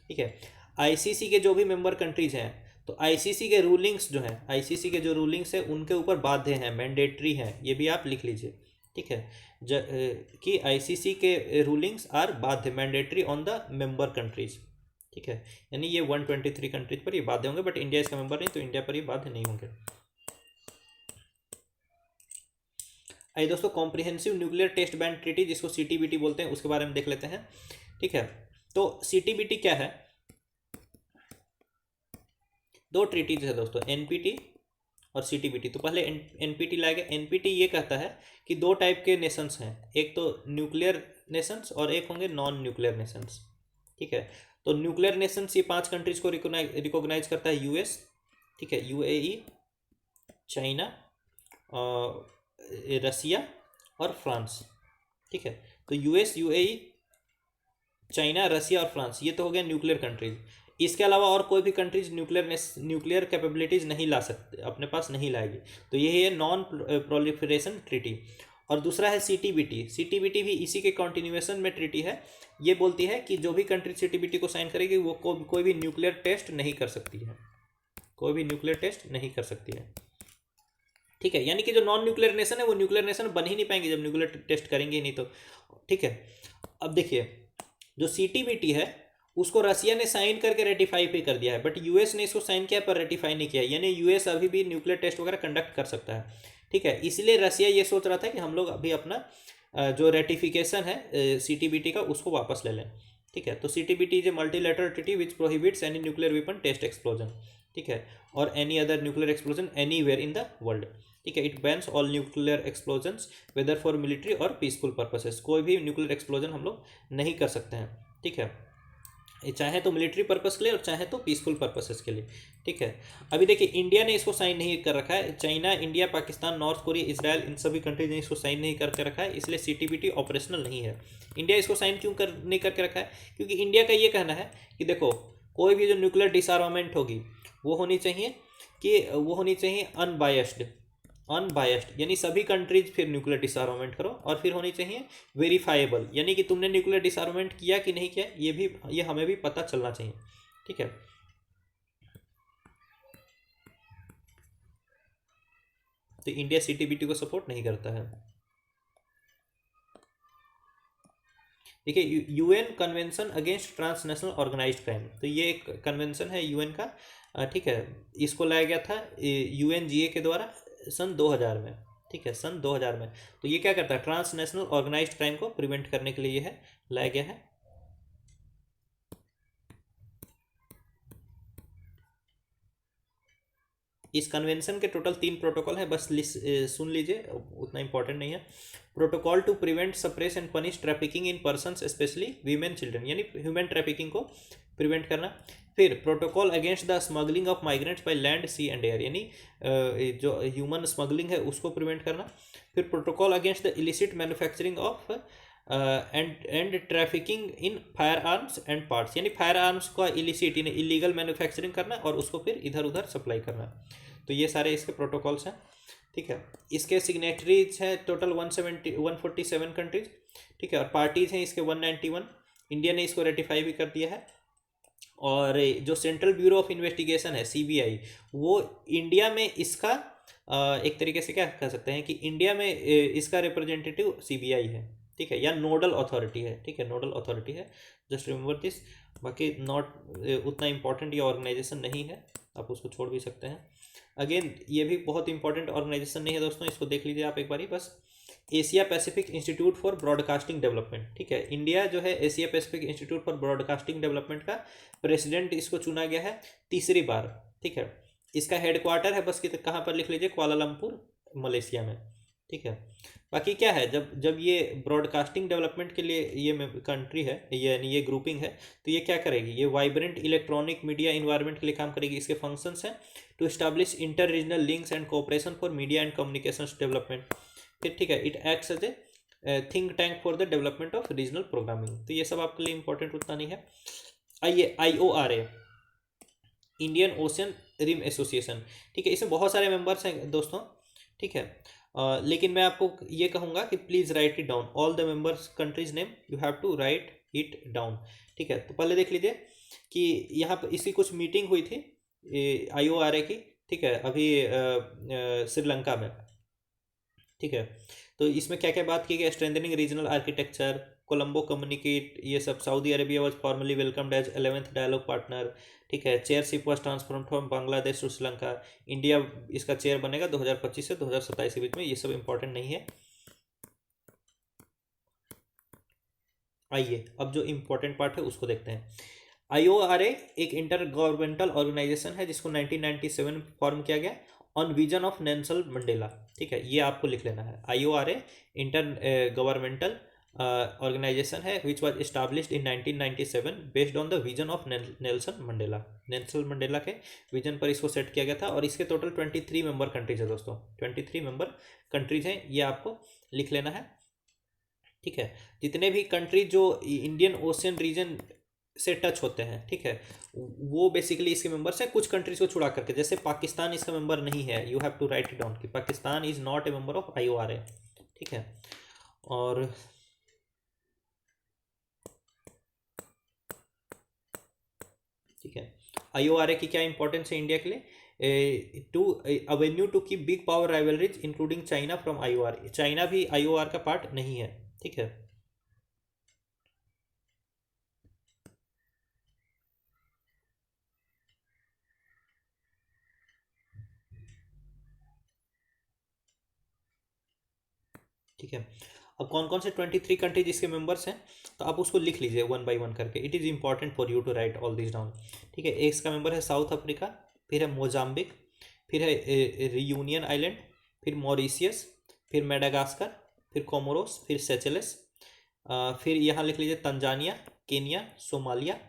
ठीक है, ICC के जो भी मेंबर कंट्रीज हैं, तो ICC के रूलिंग्स जो हैं, ICC के जो रूलिंग्स हैं उनके ऊपर बाध्य हैं, मैंडेटरी हैं। ये भी आप लिख लीजिए। ठीक है, कि ICC के रूलिंग्स आर बाध्य, mandatory on the member countries. ठीक है, यानी ये 123 कंट्रीज पर ये बाध्य होंगे, बट इंडिया इसका मेंबर नहीं, तो इंडिया पर ये बाध्य नहीं होंगे। आइए दोस्तों, Comprehensive Nuclear Test Ban Treaty, जिसको CTBT बोलते हैं, उसके बारे में देख लेते हैं। ठीक है, तो CTBT क्या है? दो ट्रीटीज है दोस्तों, NPT और CTBT। तो पहले NPT लाएगा। NPT ये कहता है कि दो टाइप के नेशंस हैं, एक तो न्यूक्लियर नेशंस और एक होंगे नॉन न्यूक्लियर नेशंस। ठीक है, तो न्यूक्लियर नेशंस ये 5 कंट्रीज को रिकॉग्नाइज करता है यूएस, ठीक है, यूएई, चाइना, रसिया और फ्रांस, ठीक है। तो यूएस, यूएई, चाइना, रसिया और फ्रांस, ये तो हो गया न्यूक्लियर कंट्रीज। इसके अलावा और कोई भी कंट्रीज न्यूक्लियर कैपेबिलिटीज नहीं ला सकते, अपने पास नहीं लाएगी। तो यही है नॉन प्रोलिफरेशन ट्रीटी। और दूसरा है सीटीबीटी। सीटीबीटी भी इसी के कॉन्टिन्यूएशन में ट्रीटी है। ये बोलती है कि जो भी कंट्री सीटीबीटी को साइन करेगी वो कोई भी न्यूक्लियर टेस्ट नहीं कर सकती है, कोई भी न्यूक्लियर टेस्ट नहीं कर सकती है, ठीक है। यानी कि जो नॉन न्यूक्लियर नेशन है वो न्यूक्लियर नेशन बन ही नहीं पाएंगे जब न्यूक्लियर टेस्ट करेंगे ही नहीं तो, ठीक है। अब देखिए, जो सीटीबीटी है उसको रसिया ने साइन करके रेटिफाई भी कर दिया है, बट यूएस ने इसको साइन किया पर रेटिफाई नहीं किया, यानी यूएस अभी भी न्यूक्लियर टेस्ट वगैरह कंडक्ट कर सकता है, ठीक है। इसलिए रसिया ये सोच रहा था कि हम लोग अभी अपना जो रेटिफिकेशन है सीटीबीटी का उसको वापस ले लें, ठीक है। तो CTBT is a multilateral treaty which prohibits any nuclear weapon test explosion, ठीक है, और any other nuclear explosion anywhere in the world, ठीक है। It bans all nuclear explosions whether for military और पीसफुल पर्पसेस। कोई भी न्यूक्लियर एक्सप्लोजन हम लोग नहीं कर सकते हैं, ठीक है, चाहे तो मिलिट्री पर्पस के लिए और चाहे तो पीसफुल पर्पसेस के लिए, ठीक है। अभी देखिए, इंडिया ने इसको साइन नहीं कर रखा है। China, India, Pakistan, north Korea, Israel, इन सभी कंट्रीज ने इसको साइन नहीं करके रखा है, इसलिए सीटीबीटी ऑपरेशनल नहीं है। इंडिया इसको साइन क्यों नहीं करके रखा है? क्योंकि इंडिया का ये कहना है कि देखो, कोई भी जो न्यूक्लियर डिसआर्मामेंट होगी वो होनी चाहिए अनबायस्ड, यानी सभी कंट्रीज फिर न्यूक्लियर डिसआर्मामेंट करो, और फिर होनी चाहिए वेरीफाइबल, यानी कि तुमने न्यूक्लियर डिसआर्मामेंट किया कि नहीं किया ये हमें भी पता चलना चाहिए, ठीक है। तो इंडिया सीटीबीटी को सपोर्ट नहीं करता है। देखिए, UN Convention against Transnational Organised Crime, तो ये एक कन्वेंशन है यूएन का, ठीक है। इसको लाया गया था यूएनजीए के द्वारा सन 2000 में, ठीक है, सन 2000 में। तो ये क्या करता है? ट्रांसनेशनल ऑर्गेनाइज्ड क्राइम को प्रिवेंट करने के लिए ये है लाया गया है। इस कन्वेंशन के टोटल 3 प्रोटोकॉल है, बस सुन लीजिए, उतना इंपॉर्टेंट नहीं है। Protocol to prevent, suppress and punish trafficking in persons specially women children, यानी ह्यूमन ट्रैफिकिंग को प्रिवेंट करना। फिर protocol against the smuggling of migrants by land, sea and air, यानी जो ह्यूमन स्मगलिंग है उसको प्रिवेंट करना। फिर protocol against the illicit manufacturing of and trafficking in firearms and parts, यानी फायर आर्म्स का इलिसिट यानी इलीगल मैन्युफैक्चरिंग करना और उसको फिर इधर उधर सप्लाई करना। तो ये सारे इसके प्रोटोकॉल्स हैं, ठीक है। इसके सिग्नेटरीज हैं टोटल 147 कंट्रीज, ठीक है, और पार्टीज हैं इसके 191। इंडिया ने इसको रेटिफाई भी कर दिया है। और जो सेंट्रल ब्यूरो ऑफ इन्वेस्टिगेशन है सीबीआई, वो इंडिया में इसका एक तरीके से क्या कह सकते हैं कि इंडिया में इसका रिप्रेजेंटेटिव सीबीआई है, ठीक है, या नोडल अथॉरिटी है, ठीक है, नोडल अथॉरिटी है, जस्ट रिमेंबर दिस। बाकी नॉट उतना इंपॉर्टेंट ये ऑर्गेनाइजेशन नहीं है, आप उसको छोड़ भी सकते हैं। अगेन ये भी बहुत इंपॉर्टेंट ऑर्गेनाइजेशन नहीं है दोस्तों, इसको देख लीजिए आप एक बारी बस। Asia Pacific institute for broadcasting development, ठीक है, इंडिया जो है Asia Pacific institute for broadcasting development का प्रेसिडेंट इसको चुना गया है 3री बार, ठीक है। इसका हेडक्वार्टर है बस कहाँ पर लिख लीजिए, कुआलालंपुर, मलेशिया में, ठीक है। बाकी क्या है, जब ये ब्रॉडकास्टिंग डेवलपमेंट के लिए ये कंट्री है, यानी ये ग्रुपिंग है, तो ये क्या करेगी, ये वाइब्रेंट इलेक्ट्रॉनिक मीडिया इन्वायरमेंट के लिए काम करेगी। इसके फंक्शंस हैं to establish inter regional links and cooperation for media and communication development, फिर ठीक है, it acts as a think tank for the development of regional programming. तो ये सब आपके लिए इंपॉर्टेंट उतना नहीं है। आइए, IORA, Indian Ocean Rim Association, ठीक है, इसमें बहुत सारे मेंबर्स हैं दोस्तों, ठीक है। लेकिन मैं आपको ये कहूँगा कि please write it down, all the members countries name you have to write it down, ठीक है। तो पहले देख लीजिए कि यहाँ पर इसकी कुछ मीटिंग हुई थी IORA की, ठीक है, अभी श्रीलंका में, ठीक है। तो इसमें क्या क्या बात की गई, strengthening regional architecture, Colombo communicate, ये सब। Saudi Arabia was formally welcomed as 11th dialogue partner, ठीक है। Chairship was transferred from Bangladesh to Sri Lanka, India इसका चेयर बनेगा 2025 से 2027 के बीच में। ये सब इंपॉर्टेंट नहीं है। आइए अब जो इम्पोर्टेंट पार्ट है उसको देखते हैं। IORA एक इंटर गवर्नमेंटल ऑर्गेनाइजेशन है जिसको 1997 फॉर्म किया गया on vision of Nelson Mandela, ठीक है, ये आपको लिख लेना है। IORA इंटर गवर्नमेंटल ऑर्गेनाइजेशन है which was established in 1997 based on the vision of Nelson Mandela. Nelson Mandela के विजन पर इसको सेट किया गया था और इसके टोटल 23 मेंबर कंट्रीज है दोस्तों, 23 मेंबर कंट्रीज हैं, ये आपको लिख लेना है। ठीक है, जितने भी कंट्री जो इंडियन ओशियन रीजन से टच होते हैं, ठीक है, वो बेसिकली इसके मेंबर्स हैं। कुछ कंट्रीज को छुड़ा करके, जैसे पाकिस्तान इसका मेंबर नहीं है, you have to write it down कि Pakistan is not a member of IORA। ठीक है, और ठीक है, IORA की क्या इंपॉर्टेंस है इंडिया के लिए? To avenue to keep big power rivalries including China from IOR। China भी IOR का पार्ट नहीं है। ठीक है, ठीक है। अब कौन कौन से 23 कंट्रीज इसके मेंबर्स हैं, तो आप उसको लिख लीजिए वन बाय वन करके। It is important for you to write all this down. ठीक है, एक इसका मेंबर है साउथ अफ्रीका, फिर है मोजाम्बिक, फिर है रियूनियन आइलैंड, फिर मॉरिशियस, फिर मेडागास्कर, फिर कोमोरोस, फिर सेचेलस, फिर यहाँ लिख लीजिए तंजानिया, केनिया, सोमालिया,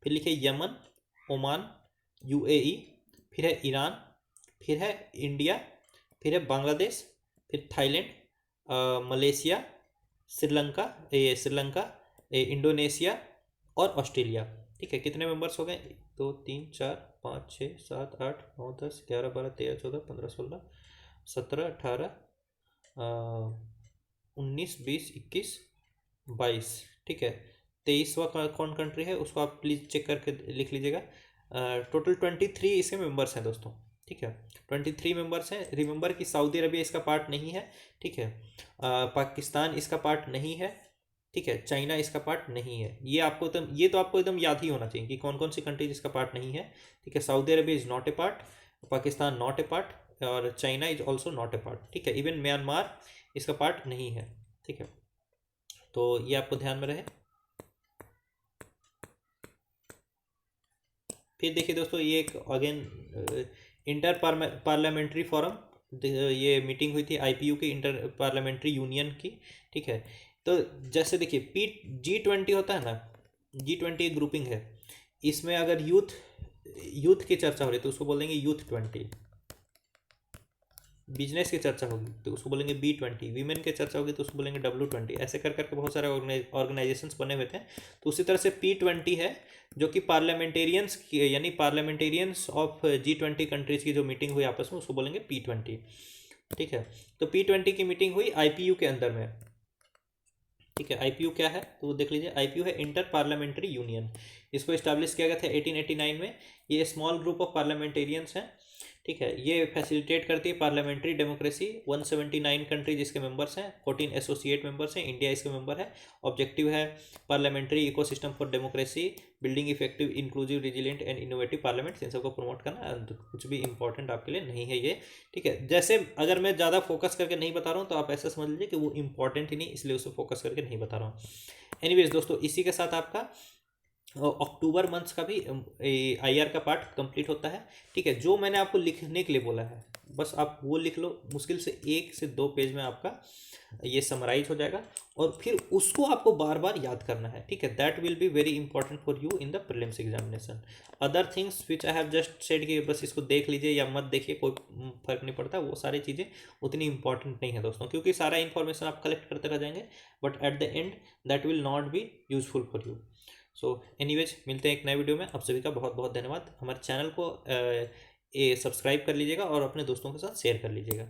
फिर लिखिए यमन, ओमान, UAE, फिर है ईरान, फिर है इंडिया, फिर है बांग्लादेश, फिर थाईलैंड, मलेशिया, श्रीलंका, इंडोनेशिया और ऑस्ट्रेलिया। ठीक है, कितने मेंबर्स हो गए? 2 3 4 5 6 7 8 9 10 11 12 13 14 15 16 17 18 19 20 21 22। ठीक है, 23वां कौन कंट्री है उसको आप प्लीज़ चेक करके लिख लीजिएगा। टोटल 23 इसके मेंबर्स हैं दोस्तों। ठीक है, 23 मेंबर्स हैं। रिमेंबर कि सऊदी अरबिया इसका पार्ट नहीं है। ठीक है, पाकिस्तान इसका पार्ट नहीं है। ठीक है, चाइना इसका पार्ट नहीं है। ये तो आपको एकदम याद ही होना चाहिए कि कौन कौन सी कंट्रीज इसका पार्ट नहीं है। ठीक है, Saudi Arabia is not a part, Pakistan not a part और China is also not a part. ठीक है, इवन म्यांमार इसका पार्ट नहीं है। ठीक है, तो ये आपको ध्यान में रहे। फिर देखिए दोस्तों, ये एक अगेन इंटर पार्लियामेंट्री फोरम, ये मीटिंग हुई थी IPU की, इंटर पार्लियामेंट्री यूनियन की। ठीक है, तो जैसे देखिए G20 होता है ना, G20 एक ग्रुपिंग है, इसमें अगर यूथ की चर्चा हो रही है तो उसको बोलेंगे यूथ 20। बिजनेस की चर्चा होगी तो उसको बोलेंगे B20, वीमेन की चर्चा होगी तो उसको बोलेंगे W20। ऐसे कर करके बहुत सारे ऑर्गेनाइजेशंस बने हुए थे। तो उसी तरह से P20 है जो कि पार्लियामेंटेरियंस की, यानी पार्लियामेंटेरियंस ऑफ G20 कंट्रीज की जो मीटिंग हुई आपस में, उसको बोलेंगे P20। ठीक है, तो P20 की मीटिंग हुई IPU के अंदर में। ठीक है, IPU क्या है तो देख लीजिए। IPU है इंटर पार्लियामेंट्री यूनियन। इसको इस्टेब्लिश किया गया था 1889 में। ये स्मॉल ग्रुप ऑफ पार्लियामेंटेरियंस हैं। ठीक है, ये फैसिलिटेट करती है पार्लियामेंट्री डेमोक्रेसी। 179 कंट्रीज इसके मेंबर्स हैं, 14 एसोसिएट मेंबर्स हैं, इंडिया इसके मेंबर है। ऑब्जेक्टिव है parliamentary ecosystem for democracy, building effective inclusive resilient and innovative parliament, इन सबको प्रमोट करना। कुछ भी इंपॉर्टेंट आपके लिए नहीं है ये। ठीक है, जैसे अगर मैं ज़्यादा फोकस करके नहीं बता रहा हूँ तो आप ऐसा समझ लीजिए कि वो इंपॉर्टेंट ही नहीं, इसलिए उसे फोकस करके नहीं बता रहा हूँ। एनीवेज दोस्तों, इसी के साथ आपका अक्टूबर मंथ्स का भी IR का पार्ट कंप्लीट होता है। ठीक है, जो मैंने आपको लिखने के लिए बोला है बस आप वो लिख लो। मुश्किल से 1 से 2 पेज में आपका ये समराइज हो जाएगा और फिर उसको आपको बार बार याद करना है। ठीक है, that will be very important for you in the prelims examination. Other things which I have just said कि बस इसको देख लीजिए या मत देखिए, कोई फर्क नहीं पड़ता। वो सारी चीज़ें उतनी इंपॉर्टेंट नहीं है दोस्तों, क्योंकि सारा इन्फॉर्मेशन आप कलेक्ट करते रह जाएंगे, but at the end that will not be useful for you. So anyways, मिलते हैं एक नए वीडियो में। आप सभी का बहुत बहुत धन्यवाद। हमारे चैनल को सब्सक्राइब कर लीजिएगा और अपने दोस्तों के साथ शेयर कर लीजिएगा।